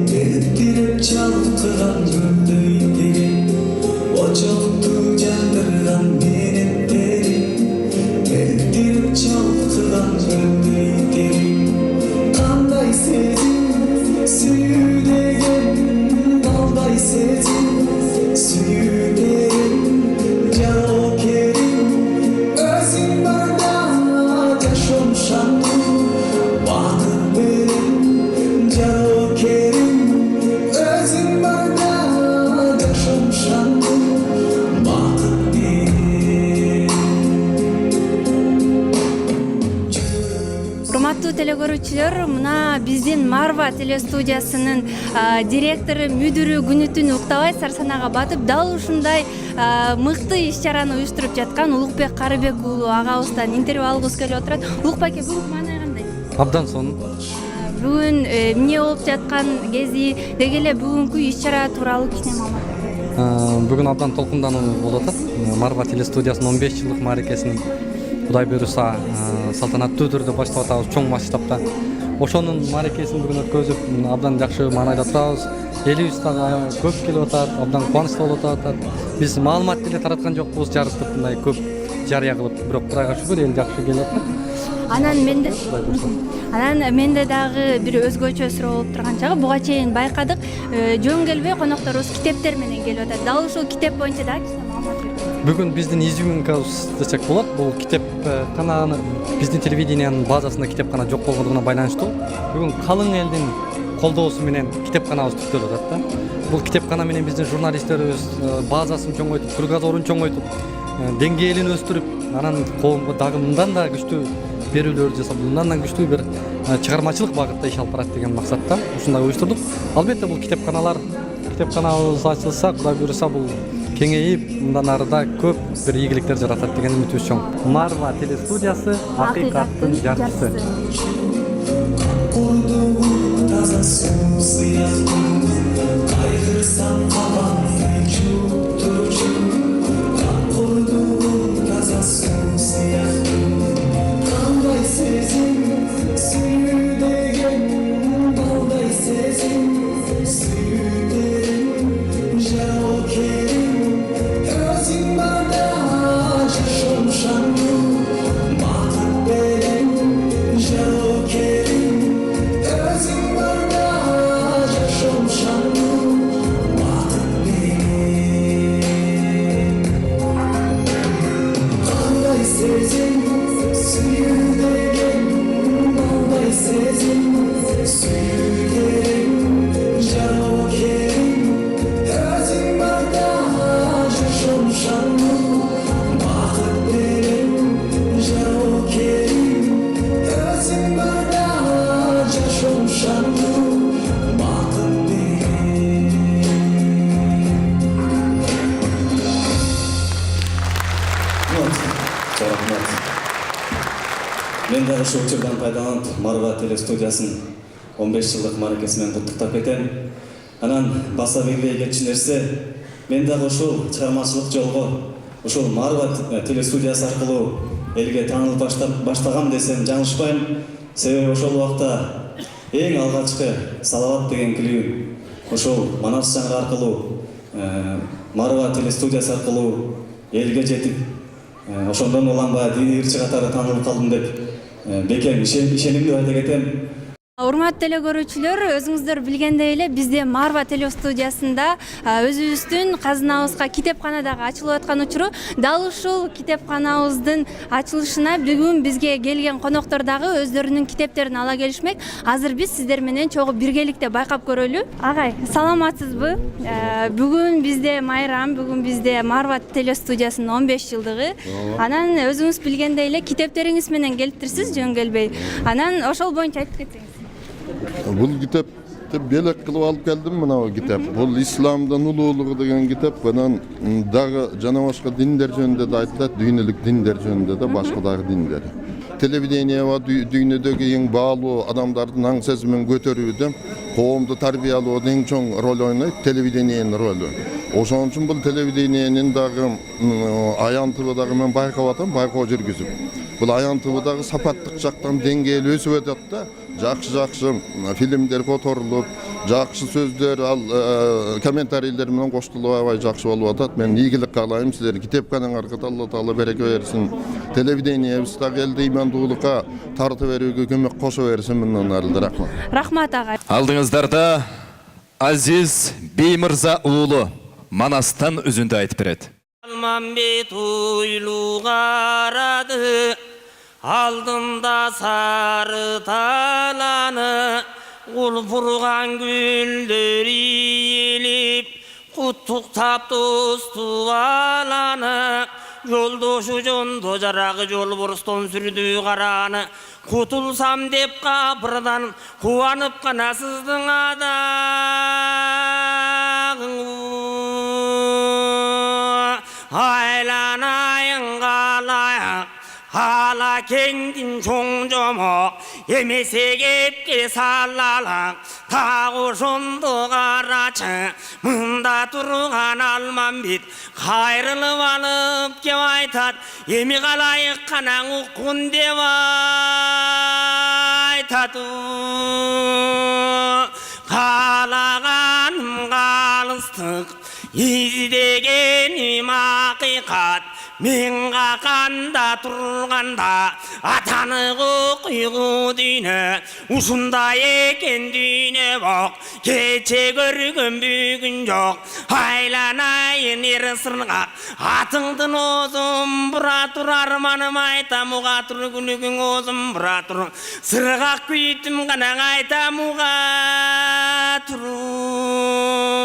Ertirip çalkıgan yüldöylerin, Doçoktu candırgan yeretlerin, Ertirip çalkıgan yüldöylerin, Kanday sezin, süydegen, Balday sezin, süydegen, Carokerin, özün barda taşonşan, Bakıp benim, Carokerin, özün barda taşonşan, Bakıp benim. Урматтуу телекөрүүчүлөр, мына биздин Марва телестудиясынын директору, мүдүрү күнү түн уктабай сарсанага батып, дал ушундай мыкты иш-чараны уюштуруп жаткан Улукбек Карыбек уулу агабыздан интервью алгыбыз келип отурат. Улукбек аке, бүгүнкү маанай кандай? Абдан сонун. Бүгүн эмне болуп жаткан кези, деги эле бүгүнкү иш-чара тууралуу кичине маалымат бериңиз. Бүгүн абдан толкундануу болуп атат. Марва телестудиясынын 15 жылдык мааракесин Кудай буйруса салтанаттуу түрдө баштап атабыз, чоң масштабта. Ошонун мааракесин бүгүн өткөзүп, абдан жакшы маанайда турабыз. Элибиз дагы көп келип атат, абдан кубанычтуу болуп атат. Биз маалымат деле тараткан жокпуз, жарыштып мындай көп жарыя кылып, бирок Кудайга шүгүр, эл жакшы келип атат. Анан менде дагы бир өзгөчө суроо болуп турган жагы, буга чейин байкадык, жөн келбей конокторубуз китептер менен келип атат. Дал ушул китеп боюнча дагы кичине маалымат бериңиз. Бүгүн биздин изюминкабыз десек болот. Бул китепкананы биздин телевидениянын базасында китепкана жок болгондугуна байланыштуу. Бүгүн калың элдин колдоосу менен китепканабыз түптөлүп атат да. Бул китепкана менен биздин журналисттерибиз базасын чоңойтуп, кругозорун чоңойтуп, деңгээлин өстүрүп, анан коомго дагы мындан да күчтүү берүүлөр жасап, мындан да күчтүү бир чыгармачылык багытта иш алып барат деген максатта ушундай уюштурдук. Албетте бул китепканабыз ачылса, Кудай буйруса бул кеңейип, мындан арыда көп бир ийгиликтер жаратат деген үмүтүбүз чоң. Марва телестудиясы Акыйкаттын жарчысы. Таза суу сыяктуу, кайгырсам кабанды жуктурчу, Курдуу таза суу сыяктуу, кандай сезим, сүйдеген, балдай сезим, сүйдерим, жарокерим, өзүң барда жашоншану, бакыт берем, жарокерим, өзүң барда жашоншану, бакыт берем. Кандай сезим, сүйдеген, балдай сезим, сүйдерим, жарокерим, өзүң барда жашоншану, бакыт берем, жарокерим, өзүң барда жашоншану, бакыт берем. Рахмат. Мен дагы ушул учурдан пайдаланып Марва телестудиясын 15 жылдык мааракеси менен куттуктап кетем. Анан баса белгилей кетчү нерсе, мен дагы ушул чыгармачылык жолго ушул Марва телестудиясы аркылуу элге таанылып баштагам десем жаңылышпайм. Себеби ошол убакта эң алгачкы Салават деген клибим ушул Манас чаңыры аркылуу, Марва телестудиясы аркылуу элге жетип, ошондон уланбай диний ырчы катары таанылып калдым деп бекем ишенимдүү айта кетем. Урматтуу телекөрүүчүлөр, өзүңүздөр билгендей эле бизде Марва телестудиясында өзүбүздүн казынабызга китепкана дагы ачылып аткан учуру, дал ушул китепканабыздын ачылышына бүгүн бизге келген коноктор дагы өздөрүнүн китептерин ала келишмек. Азыр биз сиздер менен чогуу биргеликте байкап көрөлү. Агай, саламатсызбы? Бүгүн бизде майрам, бүгүн бизде Марва телестудиясынын 15 жылдыгы. Анан өзүңүз билгендей эле китептериңиз менен келиптирсиз, жөн келбей. Анан ошол боюнча айтып кетсеңиз. Бул китеп белек кылып алып келдим мына bu kitap. Бул исламдын улуулугу деген kitap менен дагы жана башка диндер жөнүндө да айтылат, дүйнөлүк диндер жөнүндө да башка дагы диндер. Телевидение ва дүйнөдөгү эң баалуу адамдардын аң сезимин көтөрүүдө коомду тарбиялоодо эң чоң роль ойнойт телевидениенин ролу. Ошон үчүн бул телевидениенин дагы аянтыбы дагы мен байкап атам, байкоо жүргүзүп. Бул аянтыбыдагы сапаттык жактан деңгээли өсүп атат да. Жакшы фильмдер которулуп, жакшы сөздөр ал комментарийлер менен коштулуп аябай жакшы болуп атат. Мен ийгилик каалайм силерге. Китепканаңарга Алла Таала береке берсин. Телевидениебиз дагы элди ыймандуулукка тартып берүүгө көмөк кошо берсин. Мындан ары рахмат. Рахмат ага. Алдыңыздарда Азиз Беймырза уулу Манастан үзүндү айтып берет. Алмамбет уйлу карады, алдында сары таланы, құлпырған гүлдер иелеп, құттықтап досту аланы, жолдошу жонды жарағы жол бұрыстан сүрді қараны, құтылсам деп қапырдан қуанып қана сіздің адағың. Айланайын қалайық, ала кеңдин чоң жомок, емесе кепке салалақ, тағы жонды қарачы, мында тұрған Алмамбет, қайрылып алып кеп айтат, еме қалайық қанаң ұққын деп айтату. Қалағаным қалыстық, іздегенім ақиқат, мен қақанда тұрғанда атаны құйғы дүйні, ұшында екен дүйні боқ, кече көрген бүгін жоқ. Айланайын ер сырғақ, атыңдың озым бұра тұр, арманым айтам ұға тұр, күнігің озым бұра тұр, сырғақ күйтім ғана айтам ұға тұрын.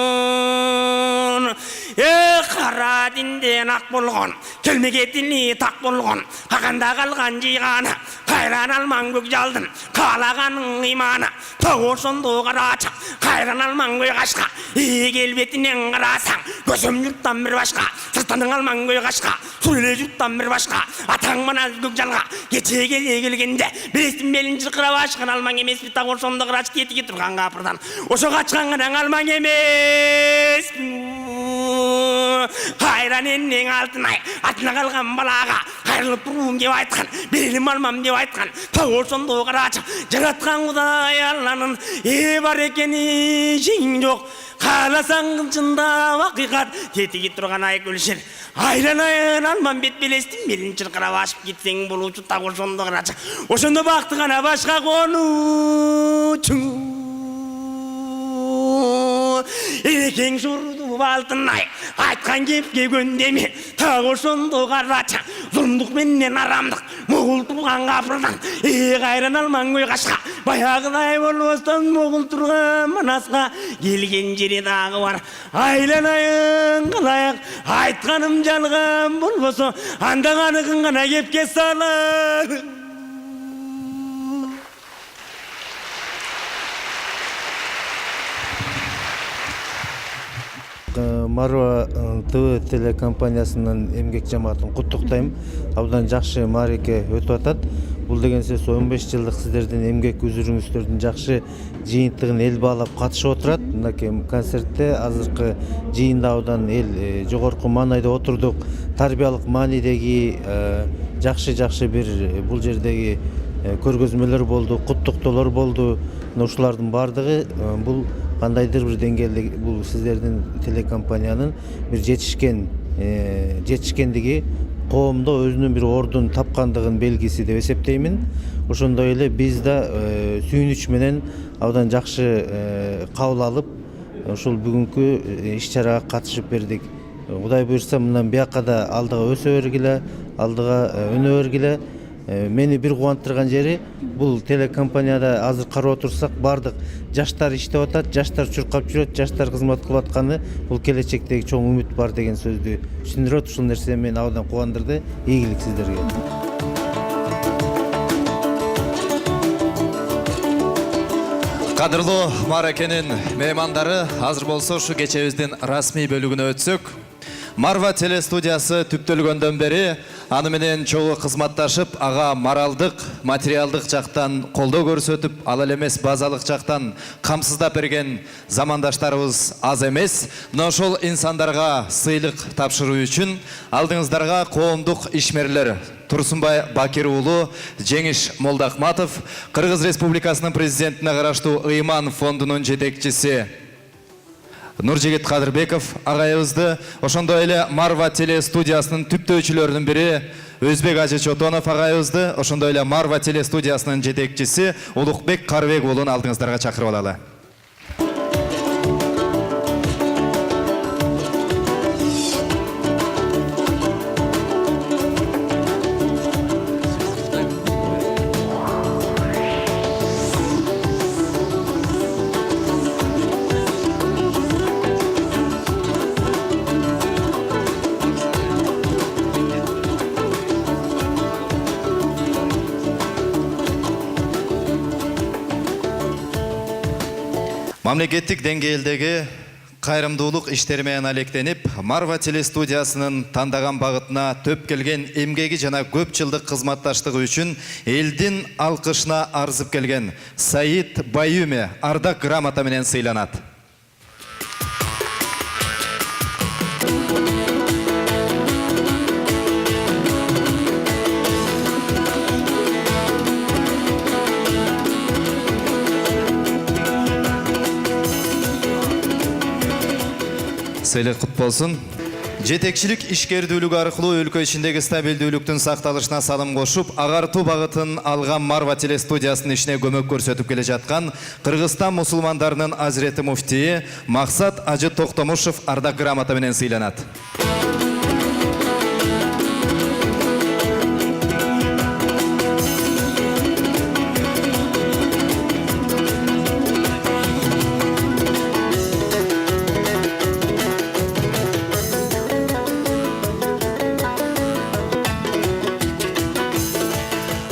Қара динден ақ болған, келмеге дінлі тақ болған, қақанда қалған жиғаны, қайран алман көк жалдын, қалағаның иманы, тоғышынды қарачық, қайран алман көй қашқа, келбетінен қарасаң, көзім жұрттан бір башқа, сыртаның алман көй қашқа, сөйле жұрттан бір башқа, атаң маназ көк жалға, кече келгенде, білесін белін жырқырап ашқан алман емес, тоғышынды қарачық кетіге тұрған қапырдан, ошо қачқан ғанаң алман емес. Қайран еннен алтынай, атына қалған балаға, қайрылып тұруым деп айтқан, берелім алмам деп айтқан, тауыр сонды қарачы, жаратқан Құдай Алланың бар екені жең жоқ. Қаласаң қымшында вақиқат, кетіге тұрған ай көлшер. Айран Алмамбет белестің, белін шырқырап ашып кетсең болушы тауыр сонды қарачы. Ошынды бақты ғана башқа қонучың. Ерекең жұрды алтынай, айтқан кепке көндеме, тағы шонды қарача, зұлымдық менен арамдық, мұғыл тұрған қапырдан, қайран алман көй қашқа, баяғыдай болыстан мұғыл тұрған манасқа, келген жере дағы бар, айланайын қалайық, айтқаным жалған болбосо, андағанығын ғана кепке салып. Марва ТВ телекомпаниясынан эмгек жамаатын куттуктайм. Абдан жакшы маареке өтүп атат. Бул деген сөз 15 жылдык сиздердин эмгек үзүрүңүздөрдүн жакшы жыйынтыгын эл баалап катышып отурат. Мынакей концертте азыркы жыйында абдан эл жогорку маанайда отурдук. Тарбиялык маанидеги жакшы бир бул жердеги көргөзмөлөр болду, куттуктоолор болду. Ушулардын баардыгы бул кандайдыр бир деңгээлде бул сиздердин телекомпаниянын бир жетишкендиги коомдо өзүнүн бир ордун тапкандыгынын белгиси деп эсептеймин. Ошондой эле биз да сүйүнүч менен абдан жакшы кабыл алып ушул бүгүнкү иш-чарага катышып бердик. Кудай буйрса мындан бияка да алдыга өсө бергиле, алдыга өнө бергиле. Мени бир кубандырган жери бул телекомпанияда азыр карап отурсак бардык жаштар иштеп атат, жаштар чуркап жүрөт, жаштар кызмат кылып атканы бул келечектеги чоң үмүт бар деген сөздү түшүндүрөт. Ушул нерсе мени абдан кубандырды. Ийгилик сиздерге. Кадырлуу Маракенин меймандары, азыр болсо ушу кечебиздин расмий бөлүгүнө өтсөк. Марва телестудиясы түптөлгөндөн бери аны менен чогуу кызматташып, ага моралдык, материалдык жактан колдоо көрсөтүп, ал эле эмес базалык жактан камсыздап берген замандаштарыбыз аз эмес. Мына ошол инсандарга сыйлык тапшыруу үчүн алдыңыздарга коомдук ишмерлер Турсунбай Бакир уулу, Жеңиш Молдахматов, Кыргыз Республикасынын президентине караштуу Ыйман фондунун жетекчиси Нуржигит Кадырбеков агайыбызды, ошондой эле Марва телестудиясынын түптөөчүлөрүнүн бири Өзбек Ажы Чотонов агайыбызды, ошондой эле Марва телестудиясынын жетекчиси Улукбек Карбек уулун алдыңыздарга чакырып алалы. Мамлекеттик деңгээлдеги кайрымдуулук иштери менен алектенип, Марва телестудиясынын тандаган багытына төп келген эмгеги жана көп жылдык кызматташтыгы үчүн элдин алкышына арзып келген Саид Баюме ардак грамота менен сыйланат. Сыйлык кут болсун. Жетекчилик ишкердүүлүгү аркылуу өлкө ичиндеги стабилдүүлүктүн сакталышына салым кошуп, агартуу багытын алган Марва телестудиясынын ишине көмөк көрсөтүп келе жаткан Кыргызстан мусулмандарынын азирети муфтии Максат Ажы Токтомушев ардак грамота менен сыйланат.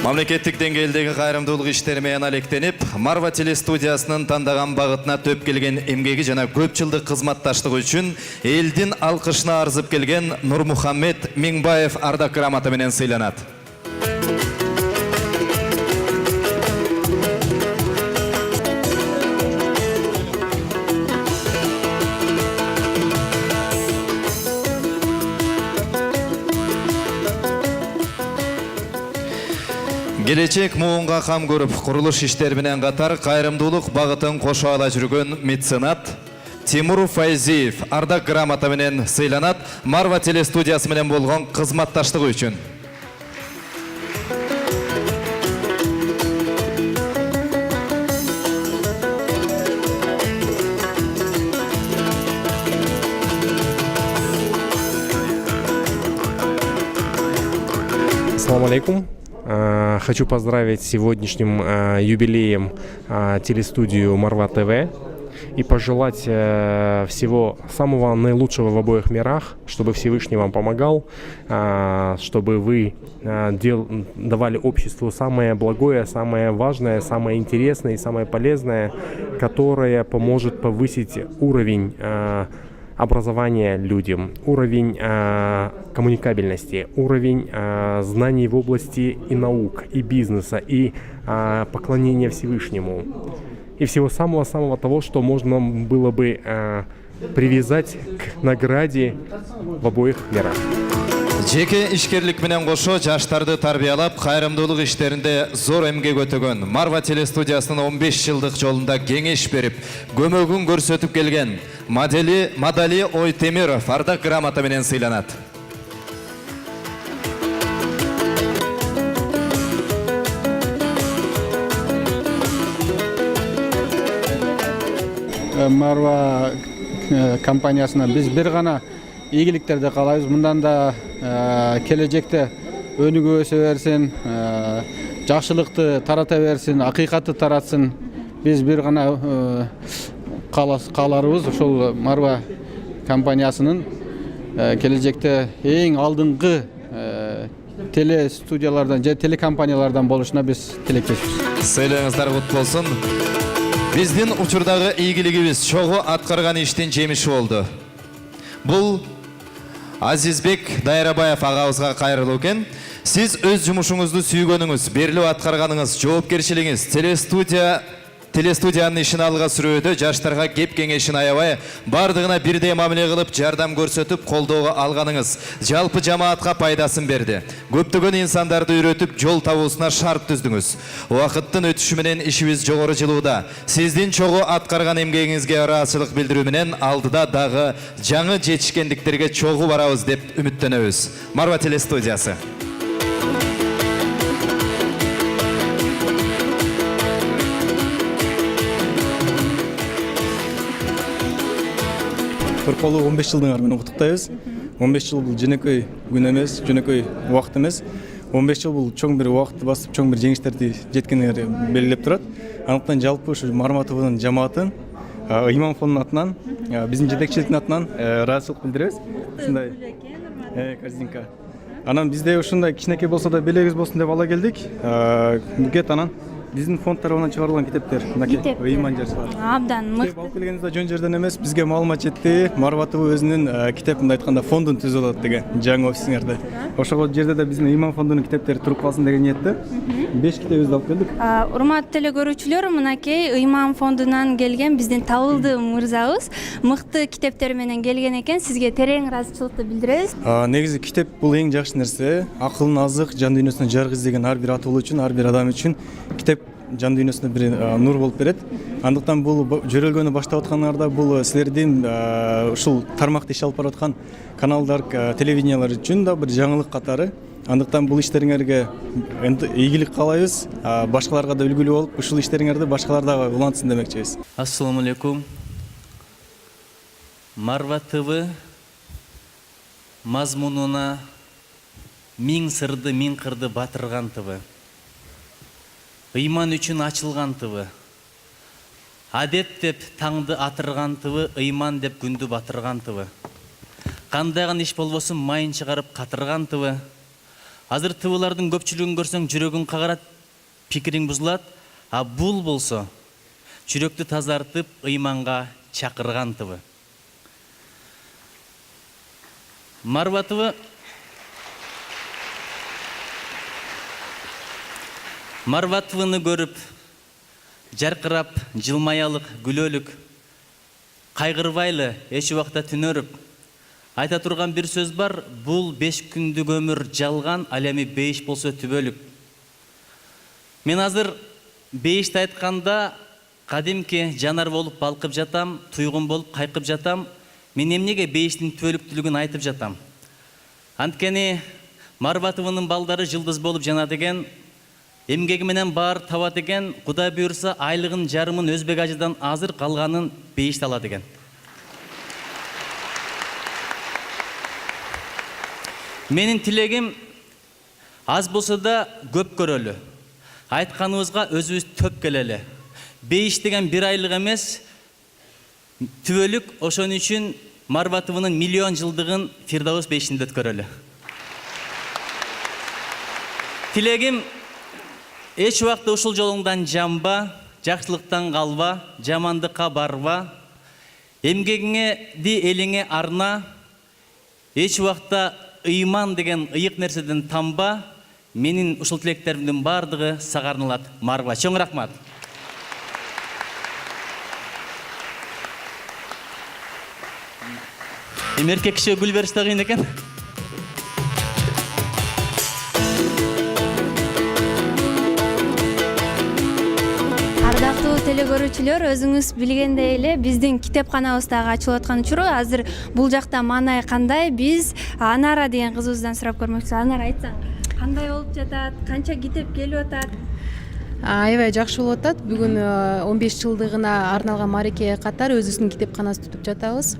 Мамлекеттик деңгээлдеги кайрымдуулук иштери менен алектенип, Марва телестудиясынын тандаган багытына төп келген эмгеги жана көп жылдык кызматташтыгы үчүн элдин алкышына арзып келген Нурмухаммед Миңбаев ардак грамота менен сыйланат. Келечек муунга кам көрүп, курулуш иштери менен катар кайрымдуулук багытын кошо ала жүргөн меценат Тимур Файзиев ардак грамота менен сыйланат Марва телестудиясы менен болгон кызматташтыгы үчүн. Ассаламу алейкум. Хочу поздравить с сегодняшним юбилеем телестудию Марва ТВ и пожелать всего самого наилучшего в обоих мирах, чтобы Всевышний вам помогал, чтобы вы давали обществу самое благое, самое важное, самое интересное и самое полезное, которое поможет повысить уровень образования людям, уровень коммуникабельности, уровень знаний в области и наук, и бизнеса, и поклонения Всевышнему. И всего самого-самого того, что можно было бы привязать к награде в обоих мирах. Жеке ишкерлик менен кошо жаштарды тарбиялап, кайрымдуулук иштеринде зор эмгек өтөгөн Марва телестудиясынын 15 жылдык жолунда кеңеш берип, көмөгүн көрсөтүп келген Мадали Ойтемиров ардак грамота менен сыйланат. Марва компаниясына биз бир гана ийгиликтерди каалайбыз. Мындан да келечекте өнүгө өсө берсин, жакшылыкты тарата берсин, акыйкатты таратсын. Биз бир гана кааларыбыз ошол Марва компаниясынын келечекте эң алдыңкы телестудиялардан же телекомпаниялардан болушуна биз тилектешпиз. Сыйлыгыңыздар кут болсун. Биздин учурдагы ийгилигибиз чогуу аткарган иштин жемиши болду. Бул Азизбек Дайрабаев агабызга кайрылуу экен. Сиз өз жумушуңузду сүйгөнүңүз, берилип аткарганыңыз, жоопкерчилигиңиз, телестудиянын ишин алга сүрүүдө жаштарга кеп кеңешин аябай, бардыгына бирдей мамиле кылып, жардам көрсөтүп, колдоого алганыңыз жалпы жамаатка пайдасын берди. Көптөгөн инсандарды үйрөтүп, жол табуусуна шарт түздүңүз. Убакыттын өтүшү менен ишибиз жогору жылууда. Сиздин чогуу аткарган эмгегиңизге ыраазычылык билдирүү менен алдыда дагы жаңы жетишкендиктерге чогуу барабыз деп үмүттөнөбүз. Марва телестудиясы. Турколу 15 жылдың армын құттықтайбыз. 15 жыл бұл жөнөкөй күн эмес, жөнөкөй убакыт эмес. 15 жыл бұл чоң бир убакытты басып, чоң бир жеңиштерди жеткендер белгилеп турат. Андыктан жалпы ушу Марва ТВнын жамаатын Ыйман фондунун атынан, биздин жетекчиликтин атынан ыраазычылык билдиребиз. Ушундай Казинка. Анан бизде ушундай кичинекей болсо да белегибиз болсун деп ала келдик. Букет анан биздин фонд тарабынан чыгарылган китептер. Ыйман жарчылар. Абдан мыкты. Алып келгенибизде жөн жерден эмес, бизге маалымат жетти. Марва ТВ өзүнүн китебинде айтканда фондун түзүп алат деген жаңы офисиңерде. Ошол жерде да биздин Ыйман фондунун китептери туруп калсын деген ниетте 5 китебибизди алып келдик. Урматтуу телекөрүүчүлөр, мынакей Ыйман фондунан келген биздин Табылды мырзабыз мыкты китептер менен келген экен. Сизге терең ыраазычылыкты билдиребиз. Негизи китеп бул эң жакшы нерсе. Акылын азык, жан дүйнөсүнө жарык издеген ар бир атуулу үчүн, ар бир адам үчүн китеп жан дүйнөсүнө бир нур болуп берет. Андыктан бул жөрөлгөнү баштап аткандарда бул силердин ушул тармакта иш алып барып аткан каналдар, телевидениялар үчүн да бир жаңылык катары. Андыктан бул иштериңерге ийгилик каалайбыз. Башкаларга да үлгүлүү болуп, ушул иштериңерди башкалар дагы улантсын демекчибиз. Ассаламу алейкум. Марва ТВ мазмунуна миң сырды, миң кырды батырган ТВ. Ыйман үчүн ачылган ТВ. Адет деп таңды атырган ТВ, ыйман деп күндү батырган ТВ. Кандайган иш болбосун майын чыгарып катырган ТВ. Азыр ТВлардын көпчүлүгүн көрсөң жүрөгүң кагарат, пикириң бузулат, а бул болсо жүрөктү тазартып ыйманга чакырган ТВ. Марва ТВ Марва ТВны көрүп, жаркырап, жылмаялык, күлөлүк, кайгырбайлы, эч убакта түнөрүп. Айта турган бир сөз бар, бул 5 күндүк өмүр жалган, ал эми бейиш болсо түбөлүк. Мен азыр бейишти айтканда кадимки жанар болуп балкып жатам, туйгун болуп кайкып жатам. Мен эмнеге бейиштин түбөлүктүүлүгүн айтып жатам? Анткени Марва ТВнын балдары жылдыз болуп жанат экен. Эмгеги менен баар табат экен, Кудай буйрса айлыгын жарымын өзбек ажыдан азыр калганын бейиште алат экен. Менин тилегим аз болсо да көп көрөлү. Айтканыбызга өзүбүз төп келели. Бейиш деген бир айлык эмес, түбөлүк. Ошон үчүн Марва ТВнын миллион жылдыгын Фирдаус бейишинде өткөрөлү. Тилегим эч убакта ушул жолуңдан жамба, жакшылыктан калба, жамандыкка барба. Эмгегиңди элиңе арна, эч убакта ыйман деген ыйык нерседен тамба. Менин ушул тилектеримдин бардыгы сага арналат. Марва, чоң рахмат. Эркек кишиге гүл бериш да кыйын экен. Ардактуу телекөрүүчүлөр, өзүңүз билгендей эле биздин китепканабыз дагы ачылып аткан учуру. Азыр бул жакта маанай кандай? Биз Анара деген кызыбыздан сурап көрмөкчүбүз. Анара, айтсаң, кандай болуп жатат? Канча китеп келип атат? Аябай жакшы болуп атат. Бүгүн 15 жылдыгына арналган марекеге катар өзүбүздүн китепканабызды түтүп жатабыз.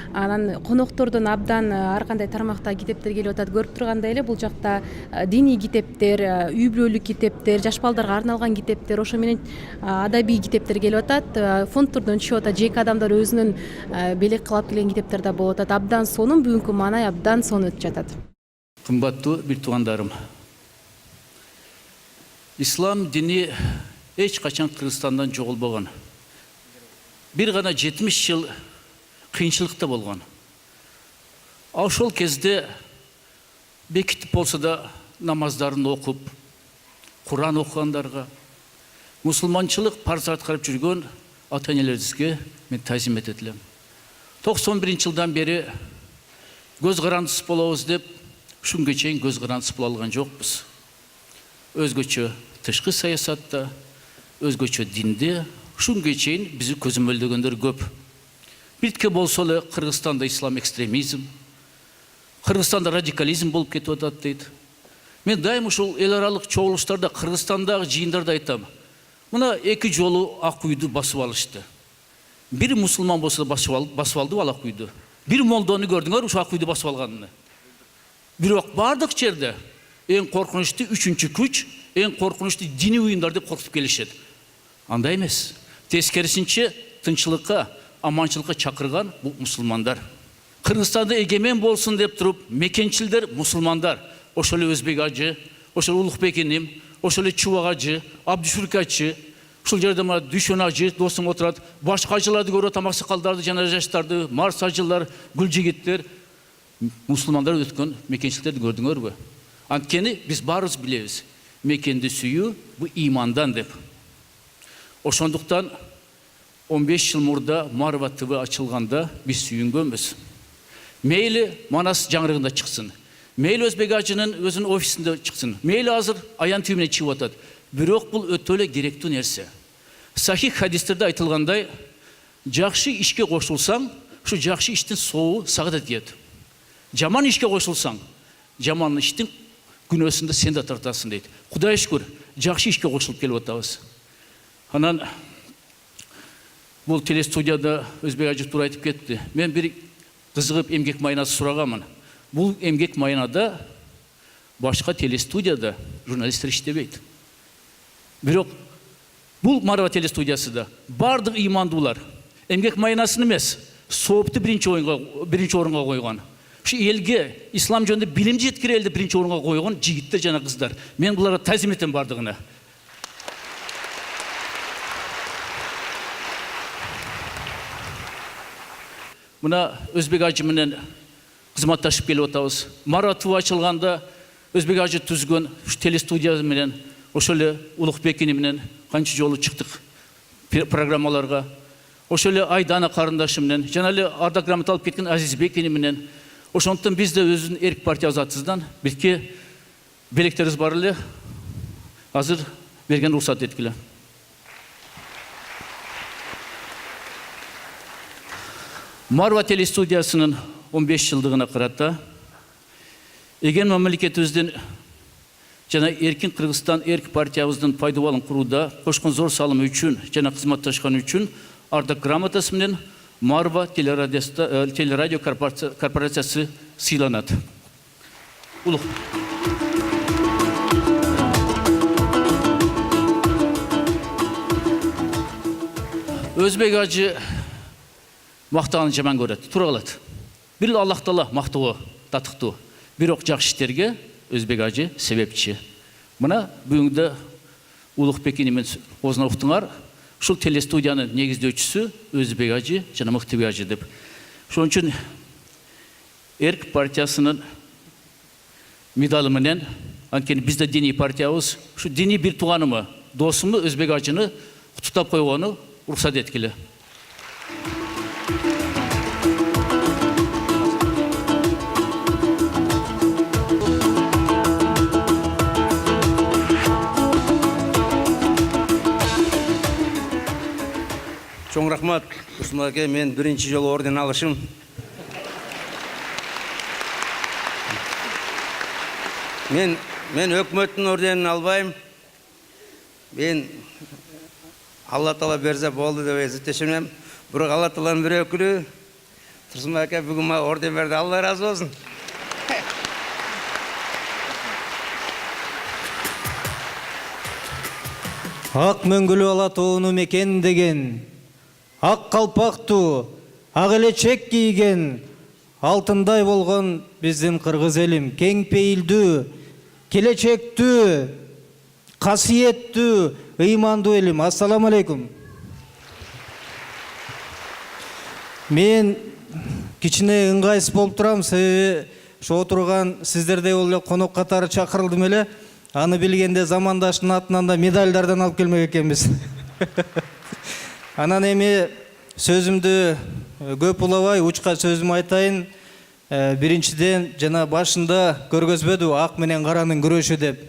Анан коноктордон абдан ар кандай тармакта китептер келип атат. Көрүп тургандай эле бул жакта диний китептер, үй бүлөлүк китептер, жаш балдарга арналган китептер, ошо менен адабий китептер келип атат. Фондтордон түшүп атат. Жеке адамдар өзүнүн белек кылап келген китептер да болуп атат. Абдан сонун, бүгүнкү маанай абдан сонун өтүп жатат. Кымбаттуу бир туугандарым, ислам дини эч качан Кыргызстандан жоголбогон. бир гана 70 жыл кыйынчылыкта болгон. Ошол кезде бекитип болсо да намаздарын окуп, Куран окугандарга, мусулманчылык парыз аткарып жүргөн ата-энелерибизге мен тазим этет элем. 91-жылдан бери көз карандысыз болобуз деп, ушунга чейин көз карандысыз боло алган жокпуз. Өзгөчө тышкы саясатта, өзгөчө динде, ушунга чейин бизди көзөмөлдөгөндөр көп. Биртке болсо эле Кыргызстанда ислам экстремизм, Кыргызстанда радикализм болуп кетип атат дейт. Мен дайым ушул эл аралык чогулуштарда, Кыргызстандагы жыйындарда айтам. Мына 2 жолу ак үйдү басып алышты. Бир мусулман болсо да басып алды ак үйдү. Бир молдону көрдүңөр ушу ак үйдү басып алганын. Бирок бардык жерде эң коркунучтуу 3-чү күч, эң коркунучтуу диний уюмдар деп коркутуп келишет. Андай эмес. Тескерисинче тынччылыкка, аманчылыкка чакырган бул мусулмандар. Кыргызстанда эгемен болсун деп туруп, мекенчилдер мусулмандар. Ошол эле Өзбек ажы, ошол Улукбек иним, ошол эле Чубак ажы, Абдушүрк ажы, ушул жерде мына Дүшөн ажы досум отурат, башка ажыларды көрөт, тамак сакалдарды, жана жаштарды, Марс ажылар, Гүл жигиттер, мусулмандар өткөн мекенчиликтерди көрдүңөрбү? Анткени биз баарыбыз билебиз. Мекенди сүйүү бул имандан деп. Ошондуктан 15 жыл мурда Марва ТВ ачылганда биз сүйүнгөнбүз. Мейли Манас жаңырыгында чыксын. Мейли Өзбек ажынын өзүнүн офисинде чыксын. Мейли азыр Аян ТВ менен чыгып атат. Бирок бул өтө эле керектүү нерсе. Сахих хадистерде айтылгандай, жакшы ишке кошулсаң, ушу жакшы иштин сообу сага да тиет. Жаман ишке кошулсаң, жаман иштин күнөөсүндө сен да тартасың дейт. Кудай шүкүр, жакшы ишке кошулуп келип атабыз. Анан бул телестудияда Өзбек ажы туура айтып кетти. Мен бир кызыгып эмгек майнасы сураганмын. Бул эмгек майнада башка телестудияда журналисттер иштебейт. Бирок бул Марва телестудиясында бардык ыймандуулар эмгек майнасын эмес, соопту биринчи орунга койгон. Ушу элге ислам жөнүндө билим жеткире элди биринчи орунга койгон жигиттер жана кыздар. Мен буларга тазим этем бардыгына. Мына Өзбек ажы менен кызматташып келип атабыз. Марва ТВ ачылганда Өзбек ажы түзгөн ушу телестудия менен, ошол эле Улукбек ини менен канча жолу чыктык программаларга. Ошол эле Айдана карындашы менен, жана эле Ардак грамота алып кеткен Азизбек ини менен. Ошондуктан биз да өзүнүн эрк партия азатсыздан бирке белектерибиз бар эле. Азыр берген уруксат эткиле. Марва телестудиясынын 15 жылдыгына карата эген мамлекетибиздин жана Эркин Кыргызстан эрк партиябыздын пайдабалын курууда кошкон зор салымы үчүн жана кызматташканы үчүн Ардак грамотасы менен Марва телерадио корпорациясы сыйланат. Улук. Өзбек ажы мактаганды жаман көрөт, туура калат. Бир Аллах Таала мактоого татыктуу. Бирок жакшы иштерге Өзбек ажы себепчи. Мына бүгүндө Улукбек ини менен озуна уктуңар. Ушул телестудиянын негиздөөчүсү Өзбек ажы жана Мыктыбек ажы деп. Ошон үчүн эрк партиясынын медалы менен, анткени бизде диний партиябыз, ушу диний бир тууганымы, досумду Өзбек ажыны куттуктап койгону уруксат эткиле. Чоң рахмат, Усман аке, мен биринчи жолу орден алышым. Мен өкмөттүн орденин албайм. Мен Алла Таала берсе болду деп эсептешем. Бирок Алла Тааланын бир өкүлү Турсунбай аке бүгүн мага орден берди. Алла ыраазы болсун. Ак мөңгүлүү ала тоону мекендеген, ак калпактуу, ак элечек кийген, алтындай болгон биздин кыргыз элим кең пейилдүү, келечектүү, касиеттүү, ыймандуу элим. Ассаламу алейкум. Мен кичине ыңгайсыз болуп турам, себеби ошо отурган сиздердей эле конок катары чакырылдым эле. Аны билгенде замандаштын атынан да медальдардан алып келмек экенбиз. Анан эми сөзүмдү көп улабай учка сөзүмү айтайын. Биринчиден жана башында көргөзбөдү ак менен каранын күрөшү деп.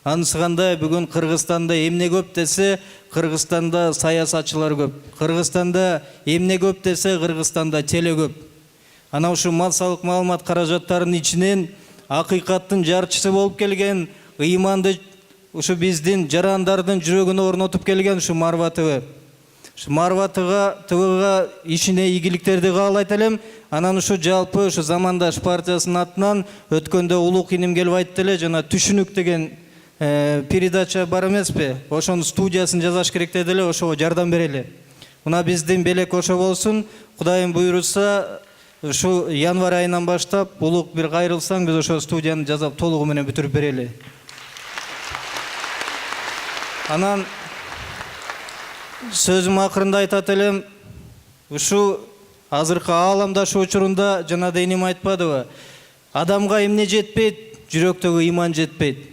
Анысыганда бүгүн Кыргызстанда эмне көп десе, Кыргызстанда саясатчылар көп. Кыргызстанда эмне көп десе, Кыргызстанда теле көп. Ана ушу мал салык маалымат каражаттарынын ичинен акыйкаттын жарчысы болуп келген, ыйманды ушу биздин жарандардын жүрөгүнө орнотуп келген ушу Марва ТВ. Ушу Марва ТВга ишине ийгиликтерди каалайт элем. Анан ушу жалпы ушу Замандаш партиясынын атынан өткөндө улук иним келип айтты эле, жана Түшүнүк деген передача бар эмеспи? Ошонун студиясын жасаш керек деди эле, ошого жардам берели. Мына биздин белек ошо болсун. Кудайым буйруса, ушу январь айынан баштап улук бир кайрылсаң, биз ошо студияны жасап толугу менен бүтүрүп берели. Анан сөзүм акырында айтат элем, ушу азыркы ааламдашы учурунда жана да энем айтпадыбы? Адамга эмне жетпейт, жүрөктөгү ыйман жетпейт.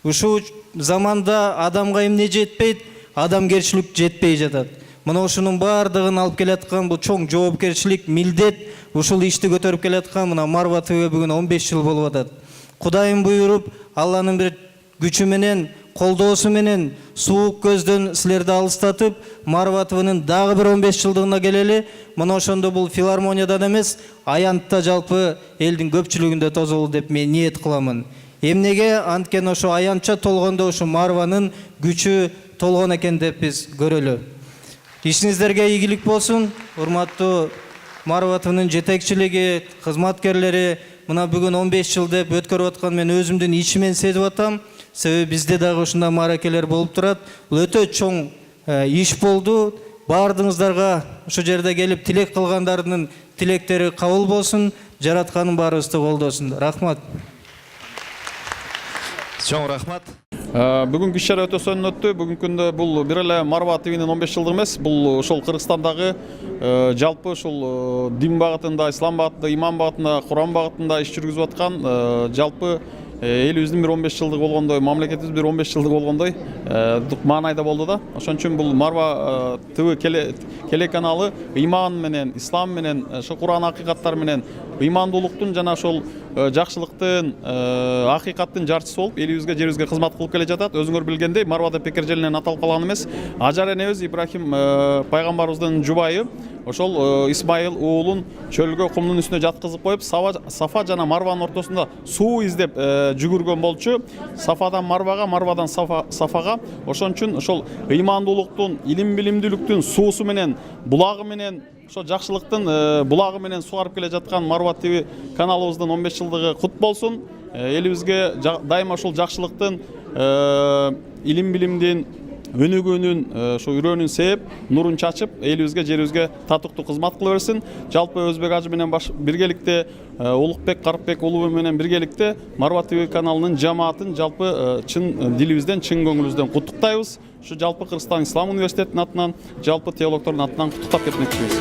Ушу заманда адамга эмне жетпейт, адамгерчилик жетпей жатат. Мына ушунун бардыгын алып келаткан бул чоң жоопкерчилик, милдет, ушул ишти көтөрүп келаткан мына Марва ТВ бүгүн 15 жыл болуп атат. Кудайым буйруп, Алланын бир күчү менен, колдоосу менен суук көздөн силерди алыстатып, Марва ТВнын дагы бир 15 жылдыгына келели. Мына ошондо бул филармониядан эмес, аянтта жалпы элдин көпчүлүгүндө тозолу деп мен ниет кыламын. Эмнеге? Анткени ошо аянтча толгондо ошо Марванын күчү толгон экен деп биз көрөлү. Ишиңиздерге ийгилик болсун. Урматтуу Марва ТВнын жетекчилиги, кызматкерлери, мына бүгүн 15 жыл деп өткөрүп аткан мен өзүмдүн ичимен сезип атам. Себеби бизде дагы ушундай мааракелер болуп турат. Бул өтө чоң иш болду. Бардыңыздарга ушу жерде келип тилек кылгандардын тилектери кабыл болсун. Жаратканын баарыбызды колдосун. Рахмат. Чоң рахмат. Бүгүнкү иш-чара өтө сонун өттү. Бүгүнкү күндө бул бир эле Марва ТВнин 15 жылдыгы эмес, бул ошол Кыргызстандагы жалпы ушул дин багытында, ислам багытында, иман багытында, Куран багытында иш жүргүзүп аткан жалпы элибиздин бир 15 жылдыгы болгондой, мамлекетибиз бир 15 жылдыгы болгондой маанайда болду да. Ошон үчүн бул Марва ТВ телеканалы иман менен, ислам менен, ошо Куран акыйкаттары менен, ыймандуулуктун жана ошол жакшылыктын, акыйкаттын жарчысы болуп, элибизге, жерибизге кызмат кылып келе жатат. Өзүңөр билгендей, Марвада пекер жеринен аталып калган эмес, ажар энебиз Ибрахим пайгамбарыбыздын жубайы ошол Исмайыл уулун чөлгө, кумдун үстүнө жаткызып коюп, Сафа жана Марванын ортосунда суу издеп жүгүргөн болчу. Сафадан Марвага, Марвадан Сафага. Ошон үчүн ошол ыймандуулуктун, илим билимдүүлүктүн суусу менен, булагы менен, ошо жакшылыктын булагы менен сугарып келе жаткан Марва ТВ каналыбыздын 15 жылдыгы кут болсун. Элибизге дайыма ошол жакшылыктын, илим билимдин өнүгүүнүн, ошо үрөөнүн сээп, нурун чачып, элибизге, жерибизге татыктуу кызмат кыла берсин. Жалпы Өзбек ажы менен биргеликте, Улукбек Карпбек уулу менен биргеликте Марва ТВ каналынын жамаатын жалпы чын дилибизден, чын көңүлүбүздөн куттуктайбыз. Ушу жалпы Кыргызстан Ислам университетинин атынан, жалпы теологдордун атынан куттуктап кетмекчибиз.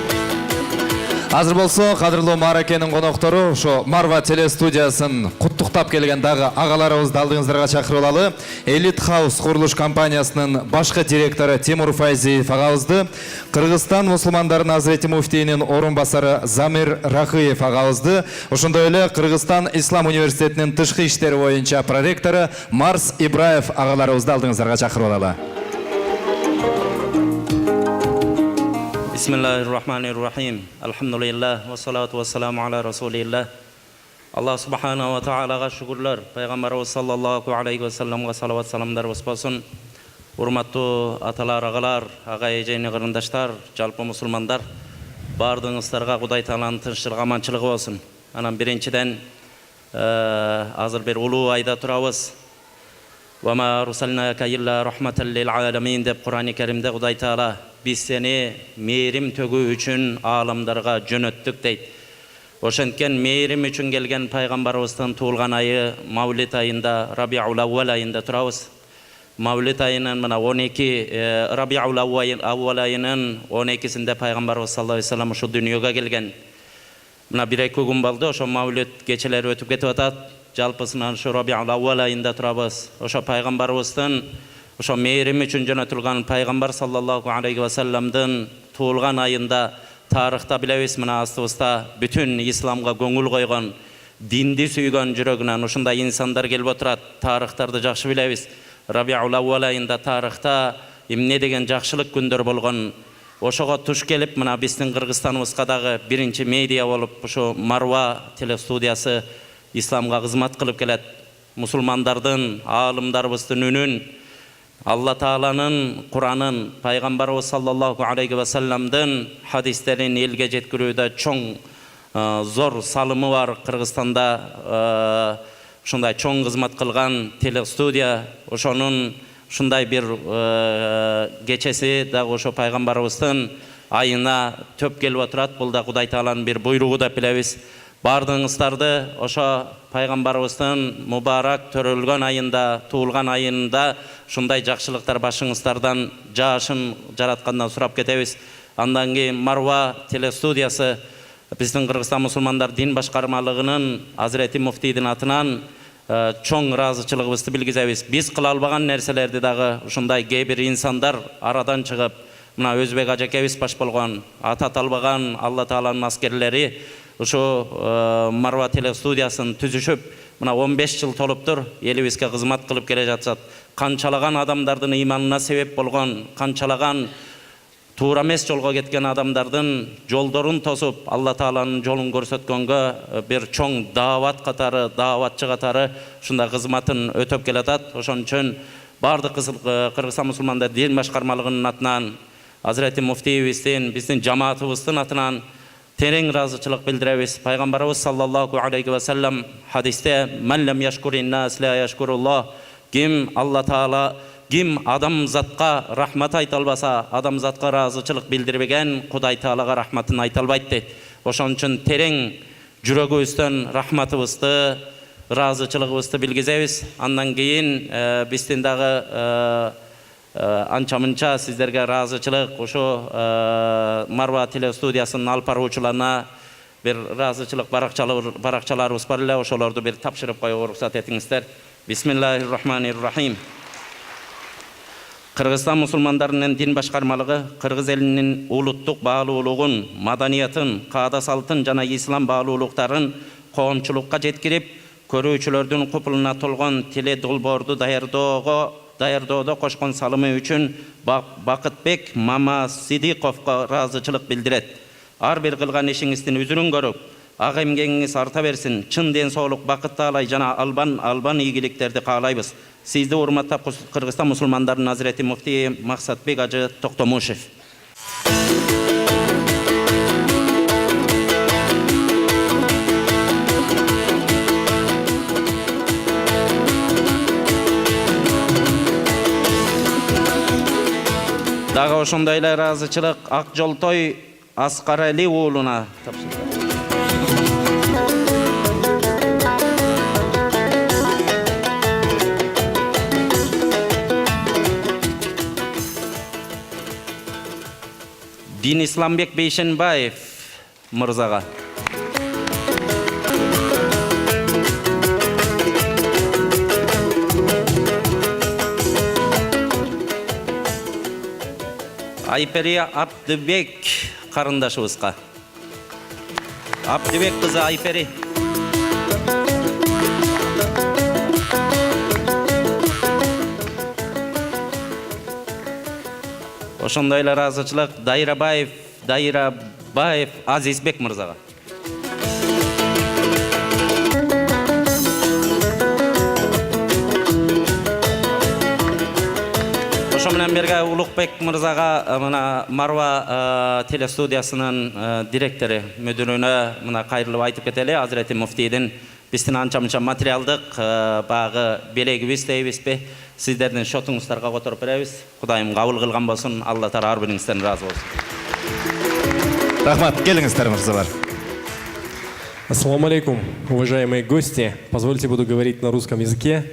Азыр болсо, кадырлуу мааракенин коноктору, ошо Марва телестудиясын куттуктап келген дагы агаларыбызды алдыңыздарга чакырып алалы. Элит Хаус курулуш компаниясынын башкы директору Тимур Файзиев агабызды, Кыргызстан мусулмандарынын Азирети муфтийинин орун басары Замир Рахыев агабызды, ошондой эле Кыргызстан Ислам университетинин тышкы иштери боюнча проректору Марс Ибраев агаларыбызды алдыңыздарга чакырып алалы. Бисмиллахир-рахманир-рахим. Алхамдулиллах ва салату ва саламу аля расулиллах. Аллах субханаху ва тааляга шүкүрлөр. Пайгамбарыбыз саллаллаху алейхи ва салламга салават саламдар болсун. Урматтуу аталар, агалар, ага эжени кырындаштар, жалпы мусулмандар, бардыгыңыздарга Кудай Тааланын тынччылыгы, аманчылыгы болсун. Анан биринчиден азыр бир улуу айда турабыз. Ва ма русалнака илля рахматал лил аламин деп Кур'ан-ы Керимде Кудай Таала biz seni meyrim tögü üçün alamlarga jönöttük deyt. Oşentken meyrim üçün gelgen Peygamberimizden tuğulgan ayı Mavlid ayında, Rabiul Awwal ayında turabız. Mavlid ayının mına 12 Rabiul Awwal ayının 12'sinde Peygamberimiz sallallahu aleyhi ve sellem şu dünyaya gelgen. Mına bir iki gün boldu, oşo Mavlid geçeleri ötüp ketip atat. Жалпысынан şu Rabiul Awwal ayında turabız. Oşo Peygamberimizden oşo meyrim üçün jönötülgän Peygamber sallallahu aleyhi ve sellem'den tuğulgan ayında tarihta bilebis mına astыбызda bütün İslamga göңүл koygan, dindi süýgen jürögünden uşunday insanlar gelip oturat. Tarihtardy jakşı bilebis. Rabiul Awwal ayında tarihta emne degen jakşylyk günдөр bolgon. Oşoga tuş gelip mına bizdin Kırgızstanыбызга dagı birinci media bolup şu Marwa telestudiyası İslamga hizmet kılıp kelet. Musulmandardın, alımdarыбыздын үнün, Allah Taala'nın, Kur'an'ın, Peygamberimiz sallallahu aleyhi ve sellem'den hadislerin elge jetkirүүde çoň zor salımı var Kırgızstanda. Şunday çoň hizmet kılgan telestudiya, oşonun şunday bir geçesi da oşo Peygamberimizden ayına töp gelip oturat. Bul da Kuday Taala'nın bir buyruğu da bilebis. Bardığınızlardı oşo Peygamberimizden mübarek törülgön ayında, tuğulgan ayında şunday jakşılıklar başыңızlardan жаашын жараткандан сурап кетебиz. Andan keyin Marwa telestudiyası bizdin Kırgızstan musulmanlar din başkarmalığının Hazreti Muftidin atынан çoň razıçılığыбызды bilgizebis. Biz kıla albagan nerselerdi dagı uşunday keybir insanlar aradan çıkıp mına Özbek ajekebis baş bolgon, atat albagan Allah Taala'nın askerleri şu Marwa telestudiyasını tüzüşüp mına 15 yıl toluptur elibizge hizmet kılıp gele жатышат. Kançalagan adamdardın imanına sebep bolgon, kançalagan tuğra emes jolga ketken adamdardın joldorun tosup Allah Taala'nın jolun görsetkөнгө bir çoň davat katары, davatçı katары şunda hizmetin ötöp keletat. Oşon üçin bardyk Kırgızstan musulmanдар din başkarmalığının atынан, Hazreti Muftiýebizdin, bizdin jamaatыбыздын atынан tereň razıçılık bildirebis. Peygamberimiz sallallahu aleyhi ve sellem hadiste "Men lem yashkurin nas la yashkurullah." Kim Allah Taala, kim adam zatqa rahmat ayta albasa, adam zatqa razıçılık bildirbegen Kuday Taalaga rahmatyn ayta albayt deyt. Oşon üçin tereň jürögübizden rahmatыбызды, razıçılığыбызды bilgizebis. Andan keyin bizdin dagı ança-mınça sizlerge razıçılık oşo Marwa telestudiyasının alp baruuçularına bir razıçılık barakçalarыбыз bar ele, oşolordu bir tapşırıp koyup ruhsat etiңizler. Bismillahirrahmanirrahim. Kırgızstan musulmanlarının din başkarmalığı Kırgız elinin uluttuk bağluluğun, madaniyatın, kaada saltın jana İslam bağlılıkların koomçulukka jetkirip, körүүчүлөрдүн kupuluna tolgon tele dolbordu dayardooda koşkon salımı üçün Bakıtbek Mama Sidikovga razıçılık bildiret. Ar bir kılgan işiңizdin üzürün görüp, ag emgeğiңiz arta bersin, çın den soğuluk bakıt taalay jana alban iyigiliklerdi kaalayбыз. Sizdi urmattap Kırgızstan musulmandarının Hazreti Mufti Maksatbek Hacı Toktomuşev. Dağı oşundayla razıçılık Akjoltoy Askarali oğluna tapşırdı. Din İslambek Beyşenbayev Mırzaga. Ayperi Abdibek karındaşыбызга. Abdibek kızı Ayperi. Oşondayla razıçılık Dayrabayev Azizbek Mırzaga. Oşo менен birge Ulukbek Mırzaga mına Marwa telestudiyasının direktörü, müdürüne mına kayırılıp aytıp keteli. Hazreti Muftidin bizdin ança-munça materialdık bağı belegibis deyibizbi. Sizlerden şotuңuzдарга kotorup berебиz. Kudayım kabul kılgan bolsun. Allah Taala har biriңизден razı olsun. Рахмат, келиңиздер мырзалар. Ассаламу алейкум, уважаемые гости. Позвольте, буду говорить на русском языке.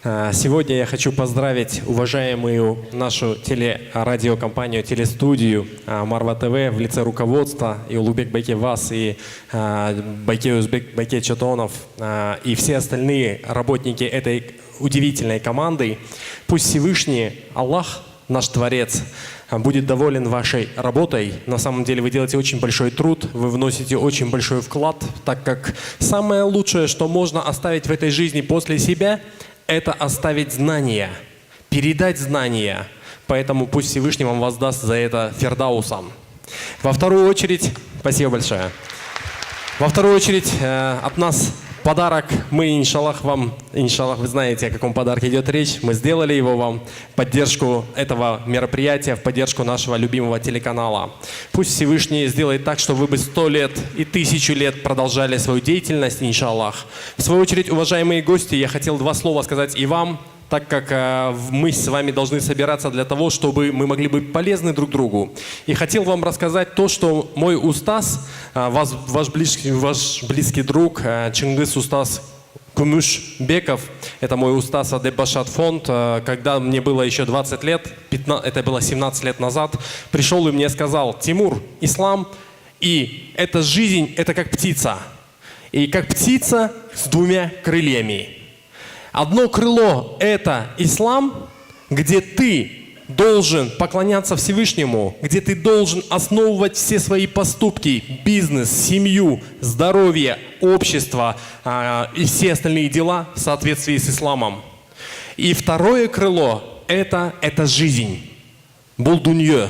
Сегодня я хочу поздравить уважаемую нашу телерадиокомпанию, телестудию Марва ТВ в лице руководства и Улугбек Байке Вас, и Байке Узбек Байке Чатонов, и все остальные работники этой удивительной команды. Пусть Всевышний Аллах, наш Творец, будет доволен вашей работой. На самом деле вы делаете очень большой труд, вы вносите очень большой вклад, так как самое лучшее, что можно оставить в этой жизни после себя, это оставить знания, передать знания. Поэтому пусть Всевышний вам воздаст за это фирдаусом. Во вторую очередь, спасибо большое. Во вторую очередь от нас подарок. Мы, иншаллах, вам, иншаллах, вы знаете, о каком подарке идет речь. Мы сделали его вам в поддержку этого мероприятия, в поддержку нашего любимого телеканала. Пусть Всевышний сделает так, чтобы вы бы 100 лет и 1000 лет продолжали свою деятельность, иншаллах. В свою очередь, уважаемые гости, я хотел 2 слова сказать и вам, так как мы с вами должны собираться для того, чтобы мы могли быть полезны друг другу. И хотел вам рассказать то, что мой устаз, ваш близкий друг Чингис Устаз Кумушбеков, это мой устаз Адеббашат фонд, когда мне было еще 20 лет, это было 17 лет назад, пришел и мне сказал: Тимур, ислам и эта жизнь, это как птица. И как птица с 2 крыльями. Одно крыло – это ислам, где ты должен поклоняться Всевышнему, где ты должен основывать все свои поступки, бизнес, семью, здоровье, общество и все остальные дела в соответствии с исламом. И второе крыло – это жизнь, булдунье,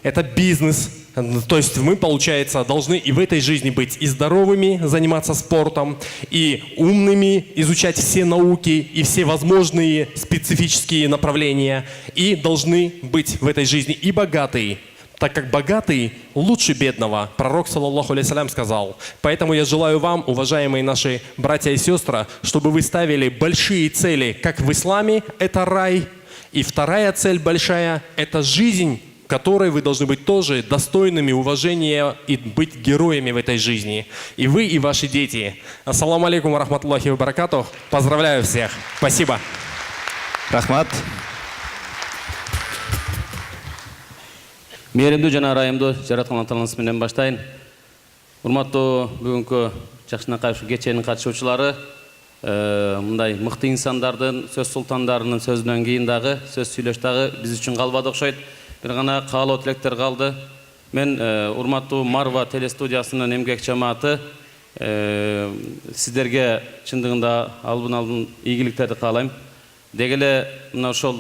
это бизнес. То есть мы, получается, должны и в этой жизни быть и здоровыми, заниматься спортом, и умными, изучать все науки и все возможные специфические направления, и должны быть в этой жизни и богатые, так как богатый лучше бедного. Пророк, саллаллаху алейхи сказал. Поэтому я желаю вам, уважаемые наши братья и сестры, чтобы вы ставили большие цели, как в исламе, это рай, и вторая цель большая – это жизнь, которой вы должны быть тоже достойными уважения и быть героями в этой жизни. И вы, и ваши дети. Ассаламу алейкум ва рахматуллахи ва баракатух. Поздравляю всех. Спасибо. Рахмат. Мейірімді жана ырайымды жараткан аталарыңыз менен баштайын. Урматтуу бүгүнкү жакшынакай ушу кеченин катышуучулары, мындай мыкты инсандардын, сөз султандарынын сөзүнөн кийин дагы сөз сүйлөш дагы биз үчүн калбады окшойт. Bir gana kağılı tilekler kaldı. Ben urmatlı Marva telestudiyasının emgek cemaati sizlerge çındığında albın iyilikleri kalayım. Degele şol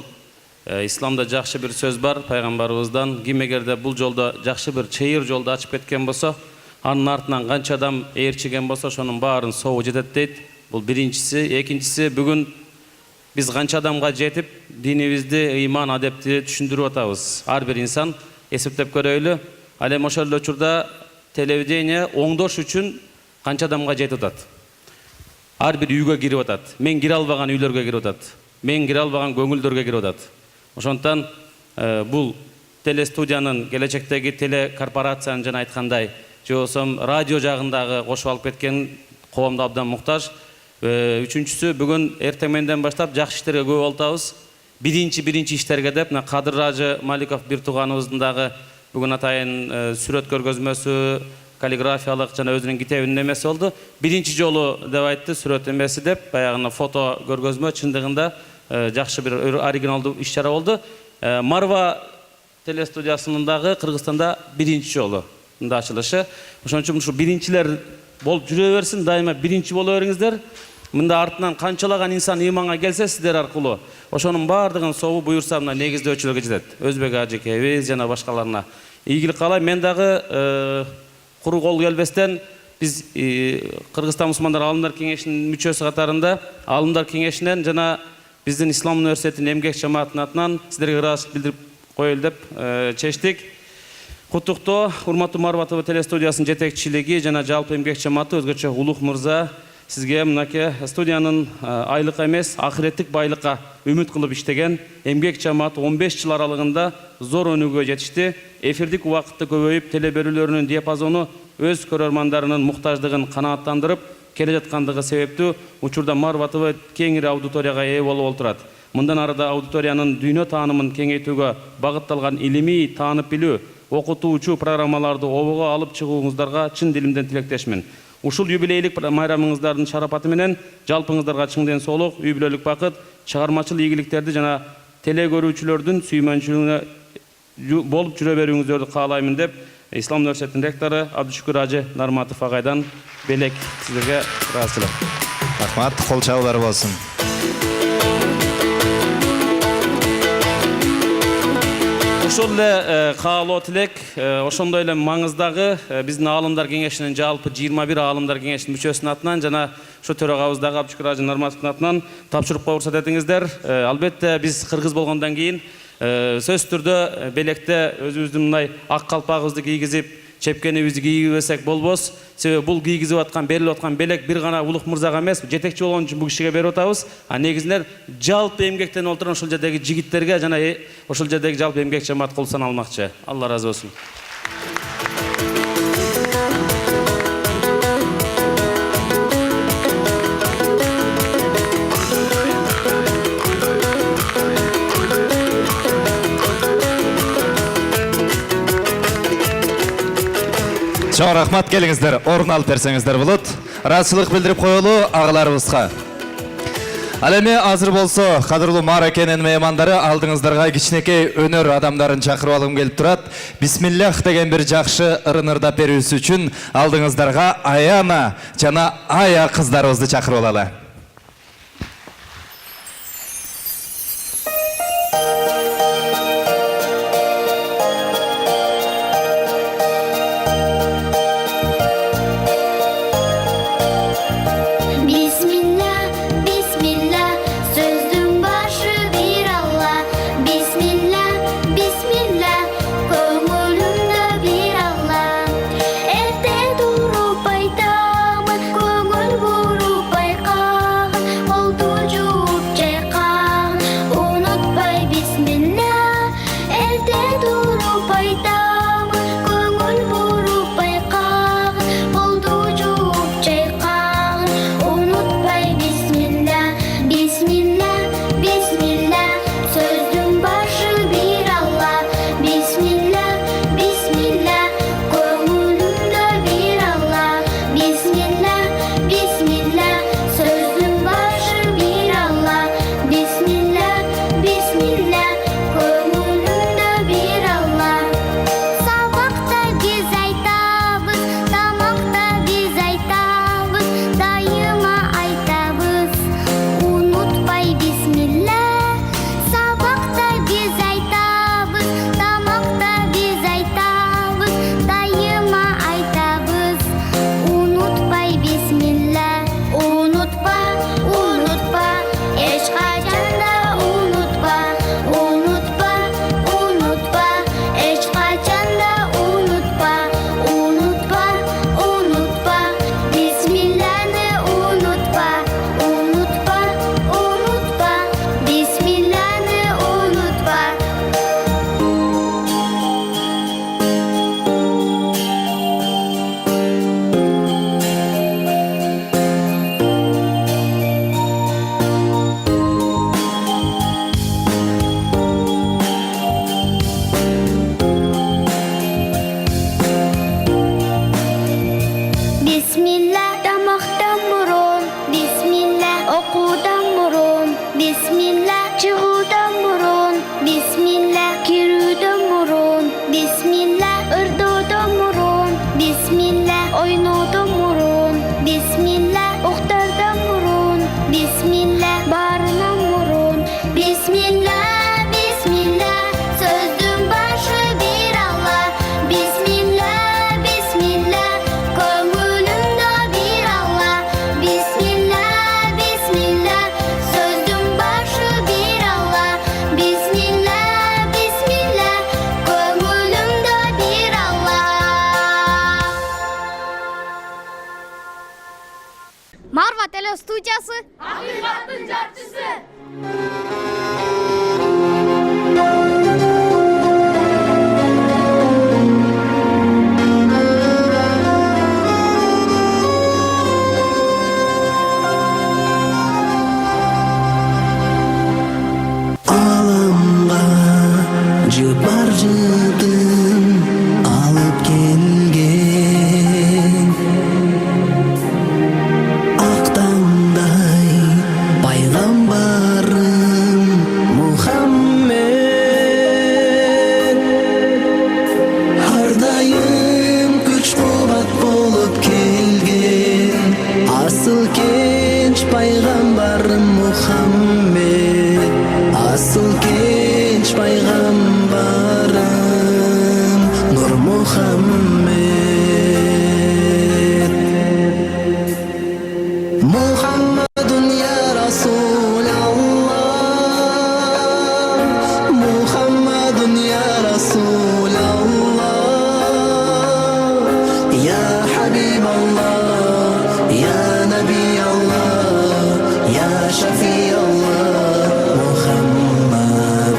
İslam'da жақшы bir söz var Peygamberimizden. Kim egerde bu yolda жақшы bir çeyir yolda açıp ketken bolsa, anın артынан kança adam eğerçigen bolsa, şonun barın soğu jetet deydi. Bu birincisi. Ekincisi, bugün biz kança adamga жетip dinimizde iman adepti düşündürüp atабыз. Har bir insan esептеп көрөйлү. Ал эми ошол учурда телевидение оңдош үчүн канча адамга жетип атат. Ар бир үйгө кирип атат. Мен кире албаган үйлөргө кирип атат. Мен кире албаган көңүлдөргө кирип атат. Ошондон бул телестудиянын келечектеги телекорпорациянын жана айткандай, же болсо радио жагындагы кошуп алып кеткен коомдо абдан муктаж. Үчүнчүсү, бүгүн эртең менден баштап жакшы иштерге көп алтабыз. Биринчи иштерге деп, Кадыр Ражы Маликов бир тууганыбыздын дагы бүгүн атайын сүрөт көргөзмөсү, каллиграфиялык жана өзүнүн китебинин эмеси болду. Биринчи жолу деп айтты, сүрөт эмеси деп, баягы фото көргөзмө чындыгында жакшы бир оригиналдуу иш-чара болду. Марва телестудиясынын дагы Кыргызстанда биринчи жолу ачылышы. Ошон үчүн ушу биринчилер болуп жүрө берсин, дайыма биринчи боло бериңиздер. Мында артынан канчалаган инсан иманга келсе сиздер аркылуу, ошонун баардыгын собу буюрса мына негиздөөчүлөргө жетет. Өзбек ажекебиз жана башкаларына ийгилик каалайм. Мен дагы куру кол келбестен биз Кыргызстан мусулмандар алымдар кеңешинин мүчөсү катарында, алымдар кеңешинен жана биздин Ислам университетинин эмгек жамаатынын атынан сиздерге ыраазычылык билдирип коелу деп чечтик. Куттуктоо, урматтуу Марва ТВ телестудиясынын жетекчилиги жана жалпы эмгек жамааты, өзгөчө Улук мырза, сизге мынакей студиянын айлыкка эмес, ахиреттик байлыкка үмүт кылып иштеген эмгек жамааты 15 жыл аралыгында зор өнүгүүгө жетишти. Эфирдик убакытты көбөйүп, теле берүүлөрүнүн диапазону өз көрөрмандарынын муктаждыгын канааттандырып, келе жаткандыгы себептүү учурда Марва ТВ кеңири аудиторияга ээ болуп олтурат. Мындан арада аудиториянын дүйнө таанымын кеңейтүүгө багытталган илимий таанып билүү, окутуучу программаларды обого алып чыгууңуздарга чын дилимден тилектешмин. Ушул юбилейлик майрамыңыздардын шарапаты менен жалпыңыздарга чың ден соолук, үй бүлөлүк бакыт, чыгармачыл ийгиликтерди жана теле көрүүчүлөрдүн сүймөнчүлүгүнө болуп жүрө берүүңүздөрдү каалаймын деп Ислам университетинин ректору Абдушукур Ажы Нарматов агайдан белек сиздерге ыраазычылык. Рахмат, кол чабуулар болсун. Ошол эле каалоо тилек, ошондой эле маңыздагы биздин аалымдар кеңешинин жалпы 21 аалымдар кеңешинин мүчөсүнүн атынан жана ошо төрагабыздагы Абдушукур Ажы Нарматовдун атынан тапшырып коюп уруксат этиңиздер. Албетте биз кыргыз болгондон кийин сөзсүз түрдө белекте өзүбүздүн мындай ак калпагыбызды кийгизип, чепкенибизди кийбесек болбос. Себеби бул кийгизип аткан, берилип аткан белек бир гана улук мырзага эмес, жетекчи болгон үчүн бул кишиге берип атабыз. А негизинен жалпы эмгектен олтурган ошол жердеги жигиттерге жана ошол жердеги жалпы эмгек жамаат кол саналмакчы. Алла разы болсун. Чоң рахмат, келиңиздер, орун алып берсеңиздер болот. Ыраазычылык билдирип коелу агаларыбызга. Ал эми азыр болсо кадырлуу мааракенин меймандары алдыңыздарга кичинекей өнөр адамдарын чакырып алгым келип турат. Бисмиллах деген бир жакшы ырын ырдап берүүсү үчүн алдыңыздарга Аяна жана Ая кыздарыбызды чакырып алалы. Erте туруп айтамын, көңүл буруп байка. баржыдын алып келген ак таңдай пайгамбарым Мухаммед ар дайым күч кубат болуп келген асыл кенч пайгамбарым Мухаммед асыл кенч пайгамбарым Нур Мухаммед Мухаммадун я Расулаллах Мухаммадун я Расулаллах Я Хабибаллах Я Набиаллах Я Шафиаллах Мухаммад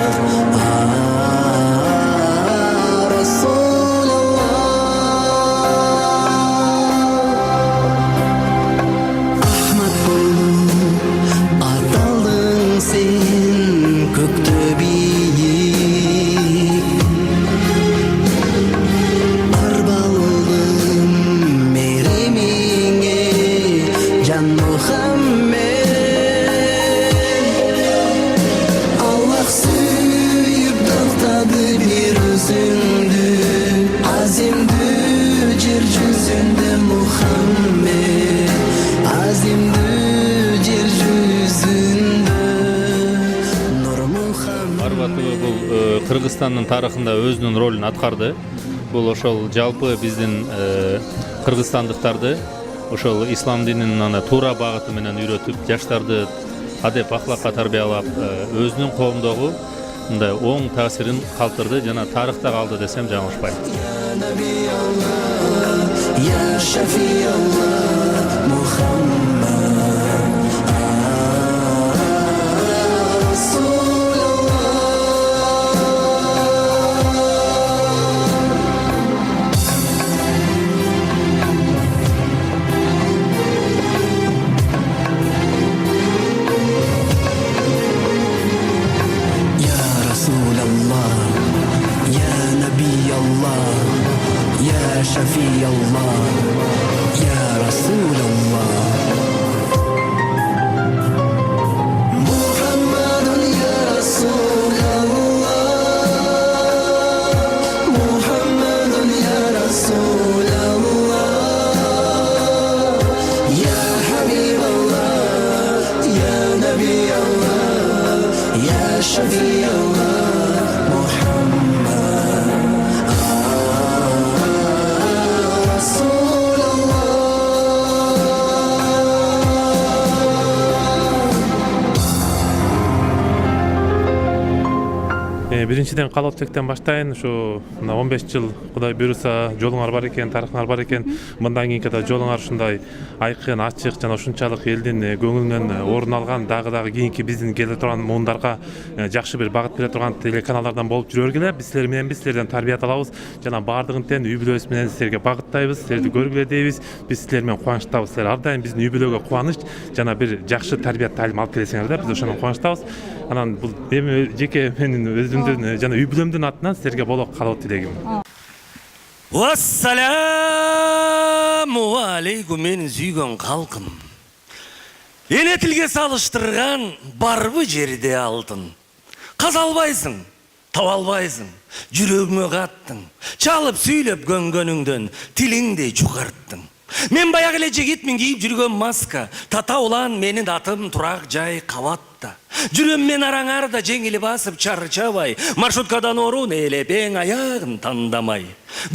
Ахмад болуп аталдың сен көктө бийик арбалдым меремиңе жан Мухаммед Аллах сүйүп тактады бир өзүңдү азимдүү жер жүзүндө Мухаммед азимдүү жер жүзүндө Нур Мухаммед Марва ТВ бул Кыргызстандын тарыхында өзүнүн ролун аткарды. Бул ошол жалпы биздин кыргызстандыктарды ошол ислам дининин ана туура багыты менен үйрөтүп, жаштарды адеп ахлакка тарбиялап, өзүнүн коомдогу мындай оң таасирин калтырды жана тарыхта калды десем жаңылышпайм. Ya Shafi'allah Muhammad Ya Rasulallah Ya Nabiyallah Ya Shafi'allah Ya Rasulallah Muhammadun Ya Rasulallah Muhammadun Ya Rasulallah Ya Habiballah Ya Nabiyallah Ya Shafi'allah Muhammad Биринчиден Калоотбектен баштайын. Ушу 15 жыл Кудай буйруса жолуңар бар экен, тарыхыңар бар экен. Мындан кийинки да жолуңар ушундай айкын, ачык жана ушунчалык элдин көңүлүнөн орун алган, дагы кийинки биздин келе турган муундарга жакшы бир багыт бере турган телеканалдардан болуп жүрө бергиле. Биз силер менен силерден тарбият алабыз. Жана баардыгын тең үй бүлөбүз менен силерге багыттайбыз, силерди көргүлө дейбиз. Биз силер менен кубанычтабыз. Силер ар дайым биздин үй бүлөгө кубаныч жана бир жакшы тарбият талим алып келесиңер да, биз ошондон кубанычтабыз. Анан бул эми жеке менин өзүмдүн жана үй бүлөмдүн атынан силерге болок калап тилегим. Ассаламу алейкум менин сүйгөн калкым. Эне тилге салыштырган барбы жерде алтын. Каза албайсың, таба албайсың, жүрөгүмө каттың. Чалып сүйлөп көнгөнүңдөн тилиңди жугарттың. Мен баягы эле жигитмин, кийип жүргөн маска, тата улан менин атым турак жай кабатта. Жүрөм мен араңарда жеңил басып чарчабай, маршруткадан орун ээлеп эң аягын тандамай.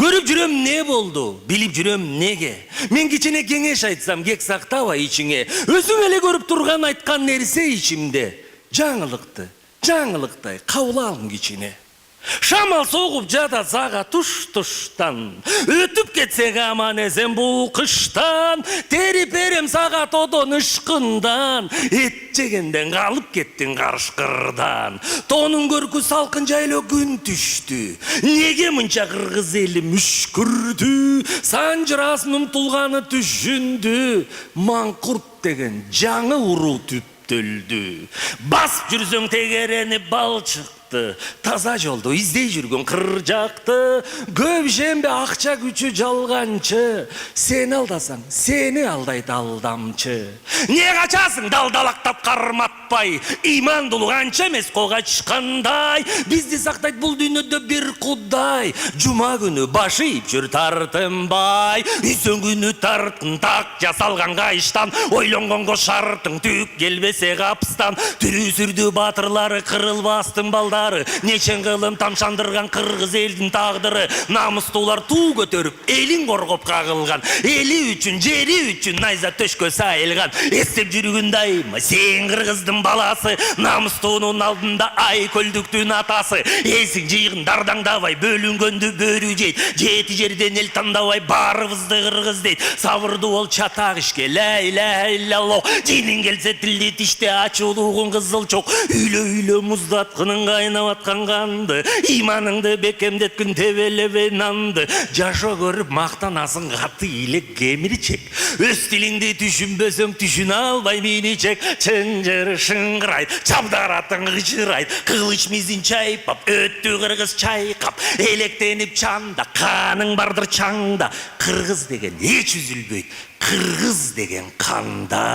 Көрүп жүрөм не болду, билип жүрөм неге. Мен кичине кеңеш айтсам, кек сактабай ичиңе. Өзүң эле көрүп турган айткан нерсе ичимде. Жаңылыктай кабыл алгым кичине. Шамал соғып жада заға туш-туштан, өтіп кетсең аман есен бұл қыштан, теріп берем саға тодон ышқындан, ет жегенден қалып кеттің қарышқырдан. Тонын көркі салқын жайлы күн түшті, неге мұнша қырғыз елі мүшкүрді, санжырасын ұмтылғаны түшінді, маңқұрт деген жаңы ұру түптөлді. Басып жүрсең тегерені балшық, бакытты, таза жолду издей жүргөн кыржакты, көп жембе акча күчү жалганчы, сени алдасаң, сени алдайт алдамчы. Не качасың далдалактап карматпай, имандуулук анча эмес колго ачкандай, бизди сактайт бул дүйнөдө бир Кудай. Жума күнү башы ийип жүр тартынбай, үйсөн күнү тарткын так жасалган кайыштан, ойлонгонго шартың түк келбесе капыстан, түрү сүрдү батырлары кырылбастын балдары, нечен кылым тамшандырган кыргыз элдин тагдыры, намыстуулар туу көтөрүп элин коргоп кагылган, эли үчүн жери үчүн найза төшкө сайылган, эстеп жүргүн дайыма сен кыргыздын баласы, намыстуунун алдында ай көлдүктүн атасы, эсиң жыйгын дардаңдабай бөлүнгөндү бөрү жейт, жети жерден эл тандабай баарыбызды кыргыз дейт, сабырдуу бол чатак ишке ла иляха илляллах, динин келсе тилди тиште ачуулугун кызыл чок, үйлө үйлө муздаткының кайнап аткан канды, иманыңды бекемдеткин тебелебей нанды, жашоо көрүп мактанасың каты илек кемирчек, өз тилиңди түшүнбөсөң түшүнө албай миничек, чынжыр шыңгырайт, чабдаратың кычырайт, кылыч мизин чайпап өттү кыргыз чайкап, электенип чанда каның бардыр чаңда, кыргыз деген эч үзүлбөйт, кыргыз деген канда.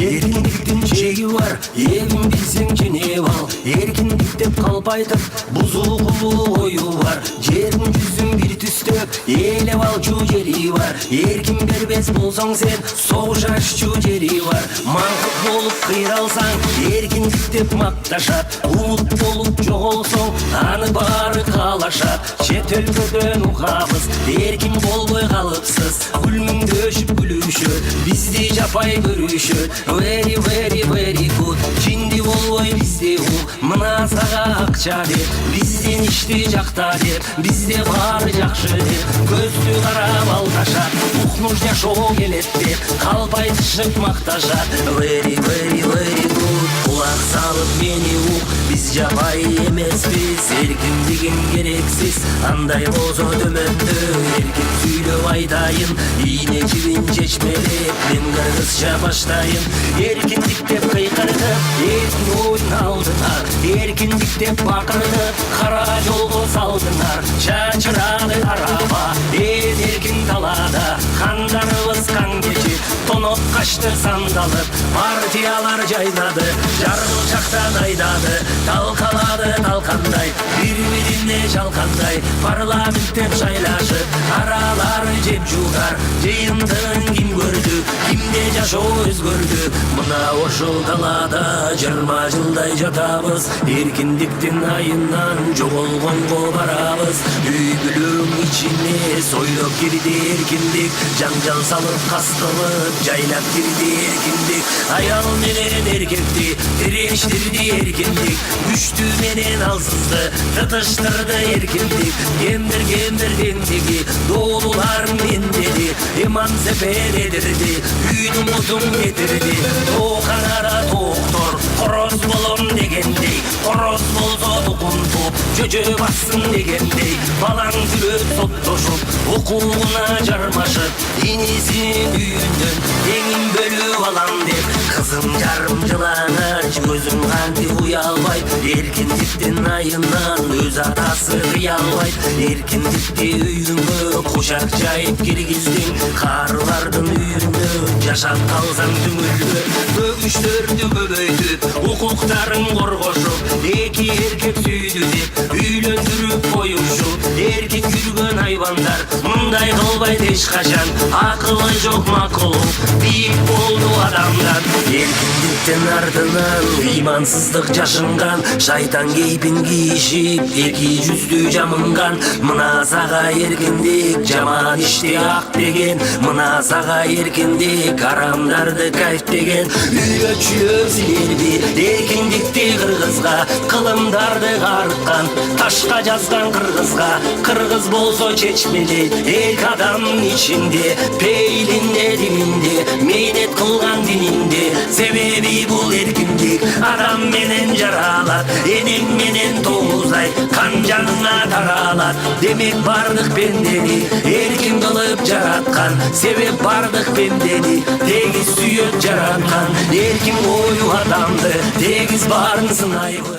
Эркиндиктин чеги бар, эгин билсең жеңип ал, эркиндик деп калбайтып, бузулугулуу ою бар, жердин жүзүн бир түстөп, ээлеп алчу жери бар, эркин бербес болсоң сен, согуш аччу жери бар, маңкыт болуп кыйралсаң, эркиндик деп макташат, улут болуп жоголсоң, аны баары каалашат, чет өлкөдөн угабыз, эркин болбой калыпсыз, күлмүңдөшүп күлүшөт, бизди жапай көрүшөт, very very very good, чинди болбой бизде у, мына сага акча деп, бизден ишти жакта деп, бизде баары жакшы деп, көздү карап алдашат, укмуш жашоо келет деп, калпайтышып макташат, very very very good, кулак салып мени ук, биз жапай эмеспиз, эркиндигим керексиз, андай болсо төмөндө, эркин сүйлөп айтайын, ийне жибин чечмелеп, мен кыргызча баштайын, эркиндик деп кыйкыртып, эркин ойдун алдыңар, эркиндик деп бакыртып, кара жолго салдыңар, чачырады араба, эл эркин талаада, кандарыбыз кан кечип, тонот качты сандалып, партиялар жайнады, жаргыл жактан айдады, талкалады талкандай, бири-бирине жалкандай, парламенттеп шайлашып, аралары жеп жуудар, жыйынтыгын ким көрдү, кимде жашоо өзгөрдү, мына ошол талаада 20 жылдай жатабыз, эркиндиктин айынан жоголгонго барабыз, үй бүлөң ичине сойлоп кирди эркиндик, жаңжал салып кастылып, жайлап кирди эркиндик, аял менен эркекти тирештирди эркиндик, күчтүү менен алсызды тытыштырды эркиндик, кемдир теңдиги, доолуларын мендеди, эмансипедедирди, үйдүн музун кетирди, тооканара тооктор, короз болом дегендей, короз болсо тукунтуп, жөжө бассын дегендей, балаң жүрөт соттошуп, укугуна жармашып, инисинин үйүндөн теңин бөлүп алам деп, кызым жарым жылаңач, көзүм кантип уялбайт, эркиндиктин айынан өз атасы кыялбайт, эркиндикти үйүңө кушак жайып киргиздиң, карылардын үйүндө жашап калсаң түңүлдө, бөгүчтөрдү көбөйтүп, укуктарын коргошуп, эки эркек сүйдү деп, үйлөндүрүп коюшуп, эркек жүргөн айбандар мындай кылбайт эч качан, акылы жок макулук, бийик болду адамдан, эркиндиктин артынан ыймансыздык жашынган, шайтан кейпин кийишип, эки жүздүү жамынган, мына сага эркиндик, жаман ишти ак деген, мына сага эркиндик, арамдарды кайф деген, үйрөтчүлөр силерби, эркиндик кетти кыргызга кылымдарды карыткан ташка жазган кыргызга кыргыз болсо чечмели эки адамдын ичинде пейлинде дининде мейдет кылган дининде себеби бул эркиндик адам менен жаралат энең менен тоңузай кан жаныңа таралат демек бардык пендени эркин кылып жараткан себеп бардык пендени тегиз сүйөт жараткан эркин ою адамды тегиз баарын сынайбы.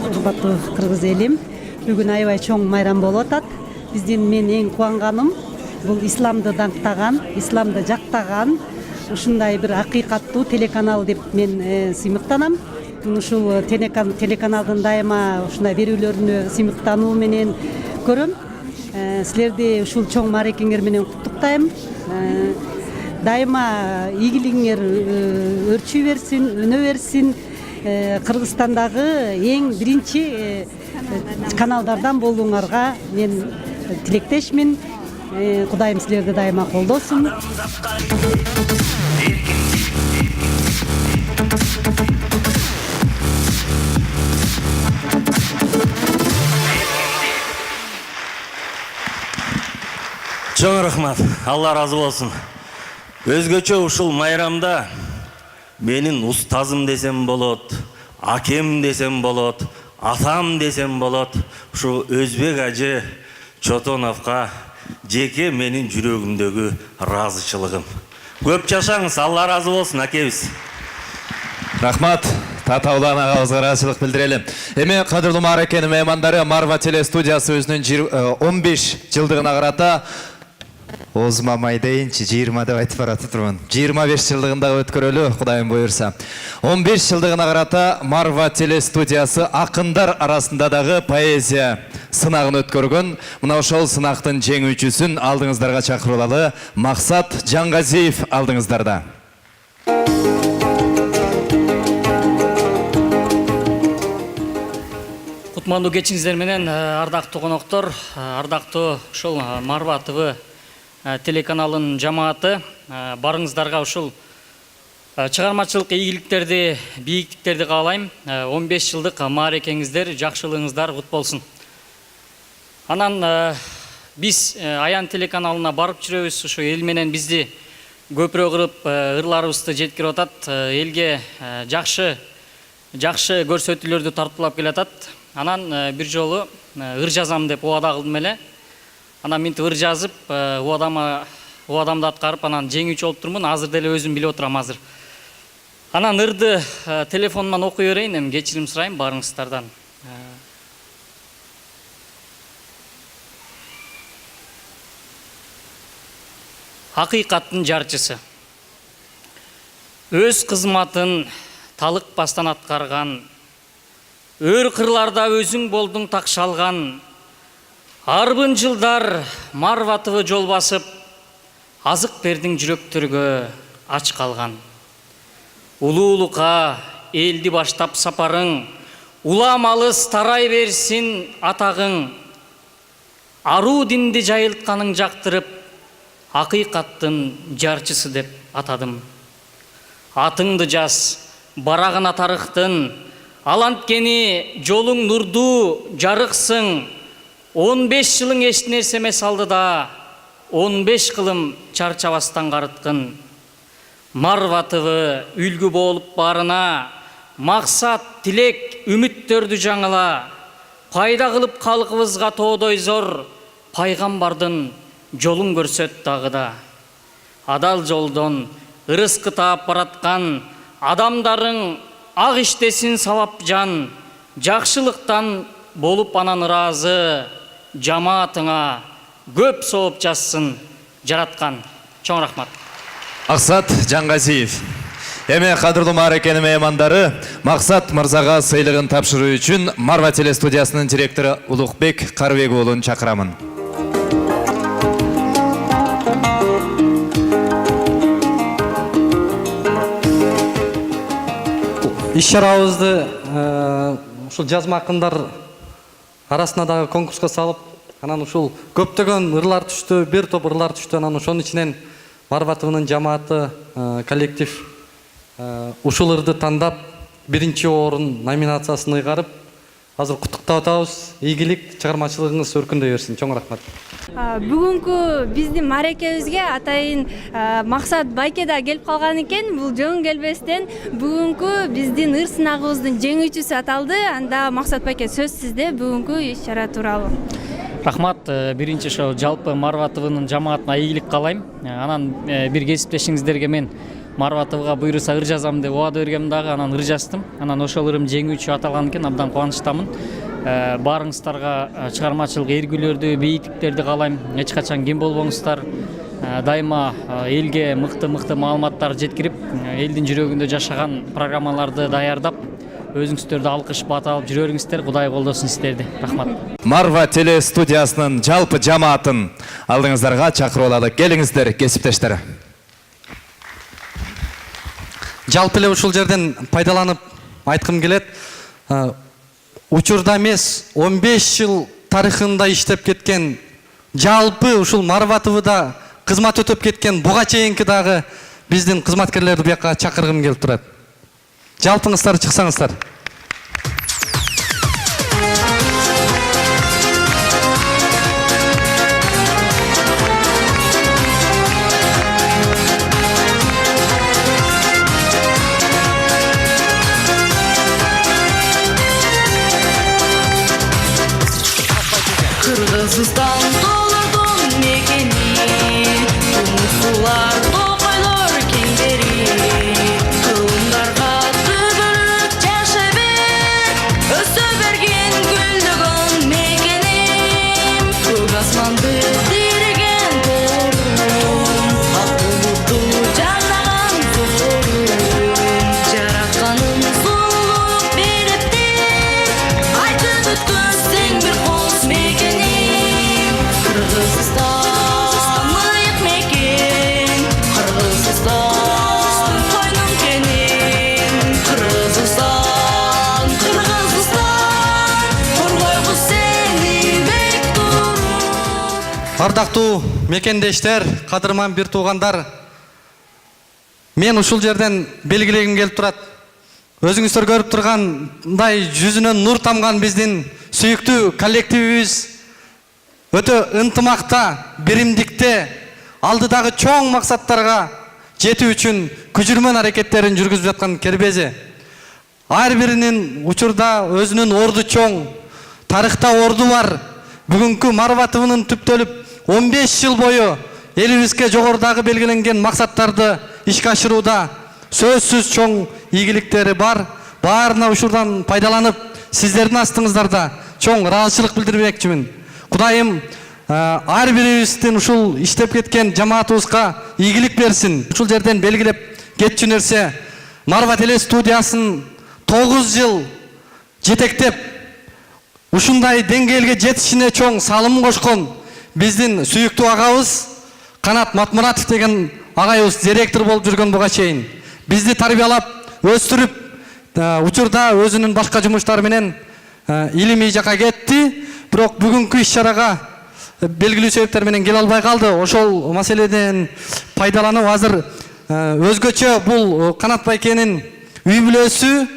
Урматтуу кыргыз элим, бүгүн аябай чоң майрам болуп атат. Мен эң кубанганым бул исламды даңктаган, исламды жактаган ушундай бир акыйкаттуу телеканал деп мен сыймыктанам. Ушул телеканалдын дайыма ушундай берүүлөрүнө сыймыктануу менен көрөм. Силерди ушул чоң маарекеңер менен куттуктайм. Дайыма ийгилигиңер өрчүй берсин, өнө берсин. Кыргызстандагы эң биринчи каналдардан болууңарга мен тилектешмин. Кудайым силерди дайыма колдосун. Чоң рахмат, Алла разы болсын. Өзгөчө ушул майрамда менин устазым десем болот, акем десем болот, атам десем болот. Ушу Өзбек ажы Чотоновго жеке менин жүрөгүмдөгү ыраазычылыгым. Көп жашаңыз, Алла разы болсын акебиз. Рахмат, татаулан агабызга ыраазычылык билдирели. Эми кадырлуу мааракенин меймандары Марва телестудиясы өзүнүн 15 жылдыгына карата Озмамай дейинчи 20 деп айтып баратып турмун. 25 жылдыгында өткөрөлү, Кудайым буйрса. 15 жылдыгына карата Марва телестудиясы акындар арасында дагы поэзия сынагын өткөргөн. Мына ошол сынактын жеңүүчүсүн алдыңыздарга чакырылалы. Максат Жаңгазиев алдыңыздарда. Кутмандуу кечиңиздер менен ардактуу коноктор, ардактуу ушул Марва ТВ телеканалын жамааты, барыңыздарга ушул чыгармачылык ийгиликтерди, бийиктиктерди каалайм. 15 жылдык маарекеңиздер, жакшылыгыңыздар кут болсун. Анан биз Аян телеканалына барып жүрөбүз, ушу эл менен бизди көпүрө кырып, ырларыбызды жеткирип атат, элге жакшы көрсөтүүлөрдү тартуулап келатат. Анан бир жолу ыр жазам деп убада кылдым эле. Анан минтип ыр жазып, убадамды аткарып, анан жеңүүчү болуп турмун. Азыр деле өзүм билип отурам азыр. Анан ырды телефонуман окуй берейин, эми кечирим сурайм барыңыздардан. Акыйкаттын жарчысы. Өз кызматын талыкпастан аткарган, өр кырларда өзүң болдуң такшалган, арбын жылдар Марва ТВ жол басып, азык бердиң жүрөктөргө ач калган. Улуулукка элди баштап сапарың, улам алыс тарай берсин атагың. Аруу динди жайылтканың жактырып, акыйкаттын жарчысы деп атадым. Атыңды жаз, барагына тарыктын, аланткени жолуң нурдуу жарыксың. 15 жылың эч нерсе эмес алдыда, 15 кылым чарчабастан карыткын. Марва ТВ үлгү болуп барына, максат, тилек, үмүттөрдү жаңыла. Пайда кылып калкыбызга тоодой зор, пайгамбардын жолун көрсөт дагыда. Адал жолдон ырыскы таап бараткан адамдарың ак иштесин сабап жан, жакшылыктан болуп анан ыраазы, жамаатыңа көп сооп жазсын жараткан. Чоң рахмат. Максат Жаңгазиев. Эми кадырлуу мааракенин меймандары Максат мырзага сыйлыгын тапшыруу үчүн Марва телестудиясынын директору Улукбек Карбек уулун чакырамын. Иш-чарабызды ушул жазма акындар арасына дагы конкурска салып, анан ушул көптөгөн ырлар түштү, бир топ ырлар түштү. Анан ошонун ичинен Марва ТВнын жамааты, коллектив ушул ырды тандап, биринчи орун номинациясын ыйгарып, азыр куттуктап атабыз. Ийгилик, чыгармачылыгыңыз өркүндөй берсин. Чоң рахмат. Бүгүнкү биздин мааракебизге атайын Максат Байке да келип калган экен. Бул жөн келбестен бүгүнкү биздин ыр сынагыбыздын жеңүүчүсү аталды. Анда Максат Байке, сөз сизде бүгүнкү иш-чара тууралуу. Рахмат. Биринчи ошо жалпы Марва ТВнын жамаатына ийгилик каалайм. Анан бир кесиптешиңиздерге мен Марва ТВга буйруса ыр жазам деп убада бергем дагы, анан ыр жаздым. Анан ошол ырым жеңүүчү аталган экен, абдан кубанычтамын. Баарыңыздарга чыгармачылык эргүүлөрдү, бейиктиктерди каалайм. Эч качан кем болбоңуздар. Дайыма элге мыкты маалыматтар жеткирип, элдин жүрөгүндө жашаган программаларды даярдап, өзүңүздөрдү алкыш бата алып жүрөрүңүздөр. Кудай колдосун сиздерди. Рахмат. Марва телестудиясынын жалпы жамаатын алдыңыздарга чакырып алалы. Келиңиздер, кесиптештер. Жалпы эле ушул жерден пайдаланып айткым келет. Учурда эмес, 15 жыл тарыхында иштеп кеткен, жалпы ушул Марва ТВда кызмат өтөп кеткен буга чейинки дагы биздин кызматкерлерди бияка чакыргым келип турат. Жалпыңыздар чыксаңыздар. Kırgızistan dolurdun mekeni, Tunuslular tokoylor kengeri, kılımdarga tübülüp yaşabek, ösü bergen güldügün mekenim, көк асманды тиреген торум, ак булуту жардаган зорум, жаратканым сулуулук берипти, айтып өткөн сен бир кос мекеним, Кыргызстан мыйык мекен, Кыргызстан койнум кенем, Кыргызстан, коргойгу сени бек туруп. Ардактуу мекендештер, кадырман бир туугандар, мен ушул жерден белгилегим келип турат. Өзүңүздөр көрүп тургандай жүзүнөн нур тамган биздин сүйүктүү коллективибиз өтө ынтымакта, биримдикте, алдыдагы чоң максаттарга жетүү үчүн күжүрмөн аракеттерин жүргүзүп жаткан кербези. Ар биринин учурда өзүнүн орду чоң, тарыхта орду бар. Бүгүнкү Марва ТВнын түптөлүп 15 жыл бою элибизге жогорудагы белгиленген максаттарды ишке ашырууда сөзсүз чоң ийгиликтери бар. Баарына ушурдан пайдаланып, сиздердин астыңыздарда чоң ыраазычылык билдирмекчимин. Кудайым ар бирибиздин ушул иштеп кеткен жамаатыбызга ийгилик берсин. Ушул жерден белгилеп кетчү нерсе, Марва телестудиясын 9 жыл жетектеп, ушундай деңгээлге жетишине чоң салым кошкон биздин сүйүктүү агабыз Канат Матмуратов деген агайыбыз директор болуп жүргөн буга чейин. Бизди тарбиялап, өстүрүп, учурда өзүнүн башка жумуштары менен илимий жака кетти. Бирок бүгүнкү иш-чарага белгилүү себептер менен келе албай калды. Ошол маселеден пайдаланып, азыр өзгөчө бул Канат Байкенин үй бүлөсү,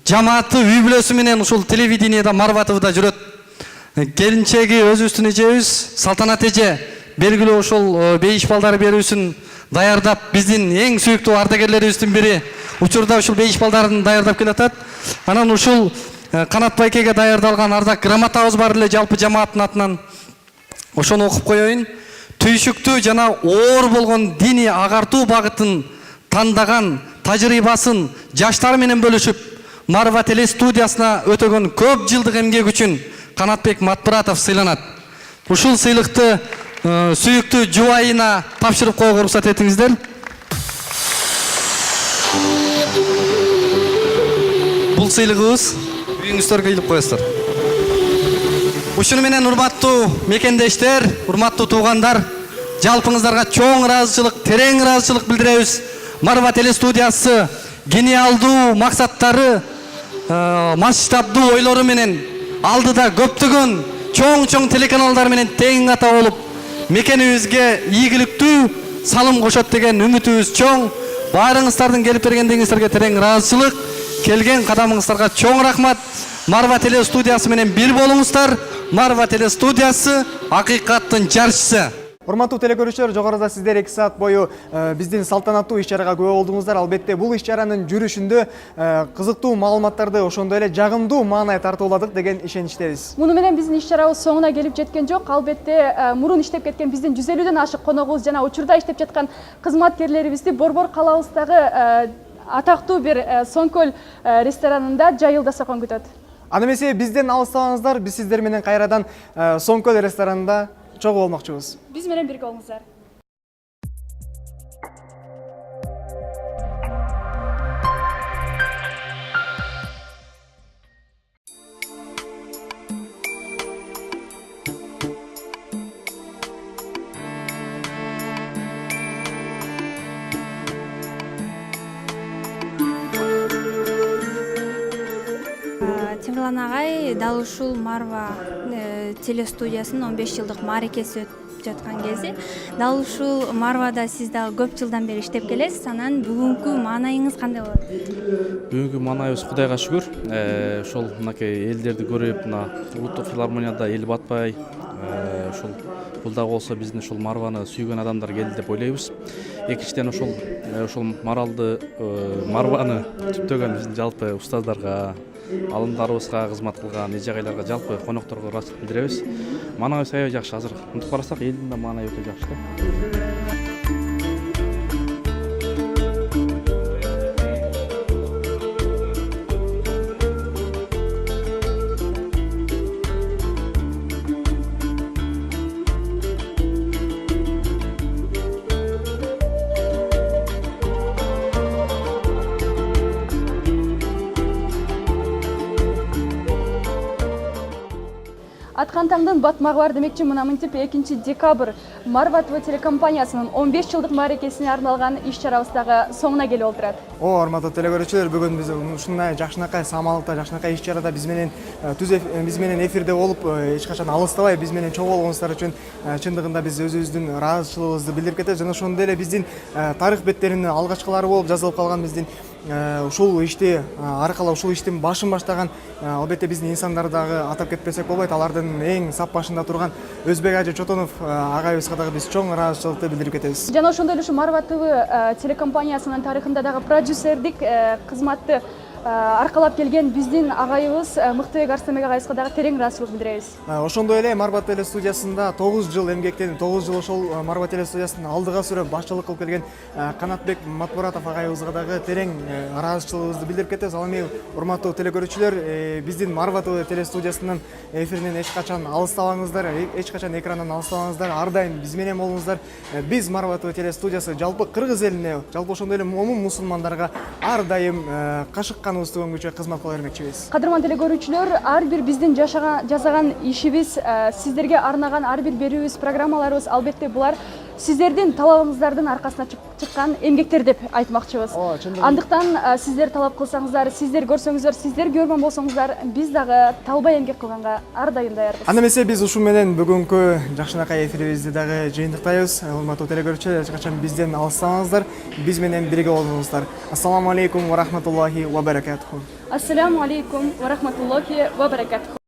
жамааты үй бүлөсү менен ушул телевидениеда Марва ТВда жүрөт. Келинчеги өзүбүздүн эжебиз Салтанат эже белгилүү ошол бейиш балдар берүүсүн даярдап, биздин эң сүйүктүү ардагерлерибиздин бири учурда ушул бейиш балдарын даярдап келатат. Анан ушул Канат Байкеге даярдалган ардак грамотабыз бар эле жалпы жамааттын атынан. Ошону окуп коеюн. Түйшүктүү жана оор болгон диний агартуу багытын тандаган тажрыйбасын жаштар менен бөлүшүп, Марва телестудиясына өтөгөн көп жылдык эмгек үчүн Канатбек Матмуратов сыйланат. Ушул сыйлыкты сүйүктүү жубайына тапшырып коюуга уруксат этиңиздер. Бул сыйлыгыбыз үйүңүздөргө илип коесуздар. Ушуну менен урматтуу мекендештер, урматтуу туугандар, жалпыңыздарга чоң ыраазычылык, терең ыраазычылык билдиребиз. Марва телестудиясы гениалдуу максаттары, масштабдуу ойлору менен алдыда көптөгөн чоң телеканалдар менен тең ката болуп, мекенибизге ийгиликтүү салым кошот деген үмүтүбүз чоң. Баарыңыздардын келип бергендигиңиздерге терең ыраазычылык. келген кадамыңыздарга чоң рахмат. Марва теле студиясы менен бир болуңуздар. Марва теле студиясы акыйкаттын жарчысы. Урматтуу телекөрүүчүлөр, жогоруда сиздер 2 саат бою биздин салтанаттуу иш-чарага күбө болдуңуздар. Албетте бул иш-чаранын жүрүшүндө кызыктуу маалыматтарды, ошондой эле жагымдуу маанай тартууладык деген ишеничтебиз. Муну менен биздин иш-чарабыз соңуна келип жеткен жок. Албетте мурун иштеп кеткен биздин 150ден ашык коногубуз жана учурда иштеп жаткан кызматкерлерибизди Борбор калабыздагы атактуу бир Соңкөл ресторанында Жайылда Сокон күтөт. Аны эмесе бизден алыстабаңыздар, биз сиздер менен кайрадан Соңкөл ресторанында чогуу болмокчубуз. Биз менен бирге болуңуздар. Темирлан агай дал ушул Марва телестудиясынын 15 жылдык мааракеси өтүп жаткан кезде, дал ушул Марвада сиз дагы көп жылдан бери иштеп келесиз. Анан бүгүнкү маанайыңыз кандай болот? Бүгүнкү маанайыбыз Кудайга шүгүр. Ошол мынакей элдерди көрүп, мына улуттук филармонияда эл батпай, ошол бул дагы болсо биздин ушул Марваны сүйгөн адамдар келди деп ойлойбуз. Экинчиден ошол Марваны түптөгөн биздин жалпы устаздарга, алымдарыбызга кызмат кылган эже агайларга, жалпы конокторго ыраазычылык билдиребиз. Маанайыбыз аябай жакшы. Азыр унутуп карасак, элдин да маанайы өтө жакшы да. Аткан таңдын батмагы бар демекчи, мына мынтип 2 декабрь Марва ТВ телекомпаниясынын 15 жылдык мааракесине арналган иш-чарабыз дагы соңуна келип олтурат. Урматтуу телекөрүүчүлөр, бүгүн биз ушундай жакшынакай самалыкта, жакшынакай иш-чарада биз менен эфирде болуп, эч качан алыстабай биз менен чогуу болгонуңуздар үчүн чындыгында биз өзүбүздүн ыраазычылыгыбызды билдирип кетебиз. Жана ошондой эле биздин тарых беттеринин алгачкылары болуп жазылып калган биздин ушул ишти аркылуу ушул иштин башын баштаган албетте биздин инсандар дагы атап кетпесек болбойт. Алардын эң сап башында турган Өзбек Ажы Чотонов агайыбызга дагы биз чоң ыраазычылыкты билдирип кетебиз. Жана ошондой эле ушу Марва ТВ телекомпаниясынын тарыхында дагы продюсердик кызматты аркалап келген биздин агайыбыз Мыктыбек Арстемек агайыбызга дагы терең ыраазычылык билдиребиз. Ошондой эле Марва теле студиясында 9 жыл эмгектенип, 9 жыл ошол Марва теле студиясынын алдыга сүрөп башчылык кылып келген Канатбек Матбуратов агайыбызга дагы терең ыраазычылыгыбызды билдирип кетебиз. Ал эми урматтуу телекөрүүчүлөр, биздин Марва теле студиясынын эфиринен эч качан алыстабаңыздар, эч качан экрандан алыстабаңыздар. Ар дайым биз менен болуңуздар. Биз Марва теле студиясы жалпы кыргыз элине, жалпы ошондой эле момун мусулмандарга ар дайым кашыкканыбызды көнгүчө кызмат кыла бермекчибиз. Кадырман телекөрүүчүлөр, ар бир биздин жасаган ишибиз, сиздерге арнаган ар бир берүүбүз, программаларыбыз албетте булар сиздердин талабыңыздардын аркасына чыккан эмгектер деп айтмакчыбыз. Андыктан сиздер талап кылсаңыздар, сиздер көрсөңүздөр, сиздер көрмөн болсоңуздар, биз дагы талбай эмгек кылганга ар дайым даярбыз. Анда эмесе биз ушу менен бүгүнкү жакшынакай эфирибизди дагы жыйынтыктайбыз. Урматтуу телекөрүүчүлөр, эч качан бизден алыстабаңыздар, биз менен бирге болуңуздар. Ассаламу алейкум ва рахматуллахи ва баракатуху. Ассаламу алейкум ва рахматуллахи ва баракатуху.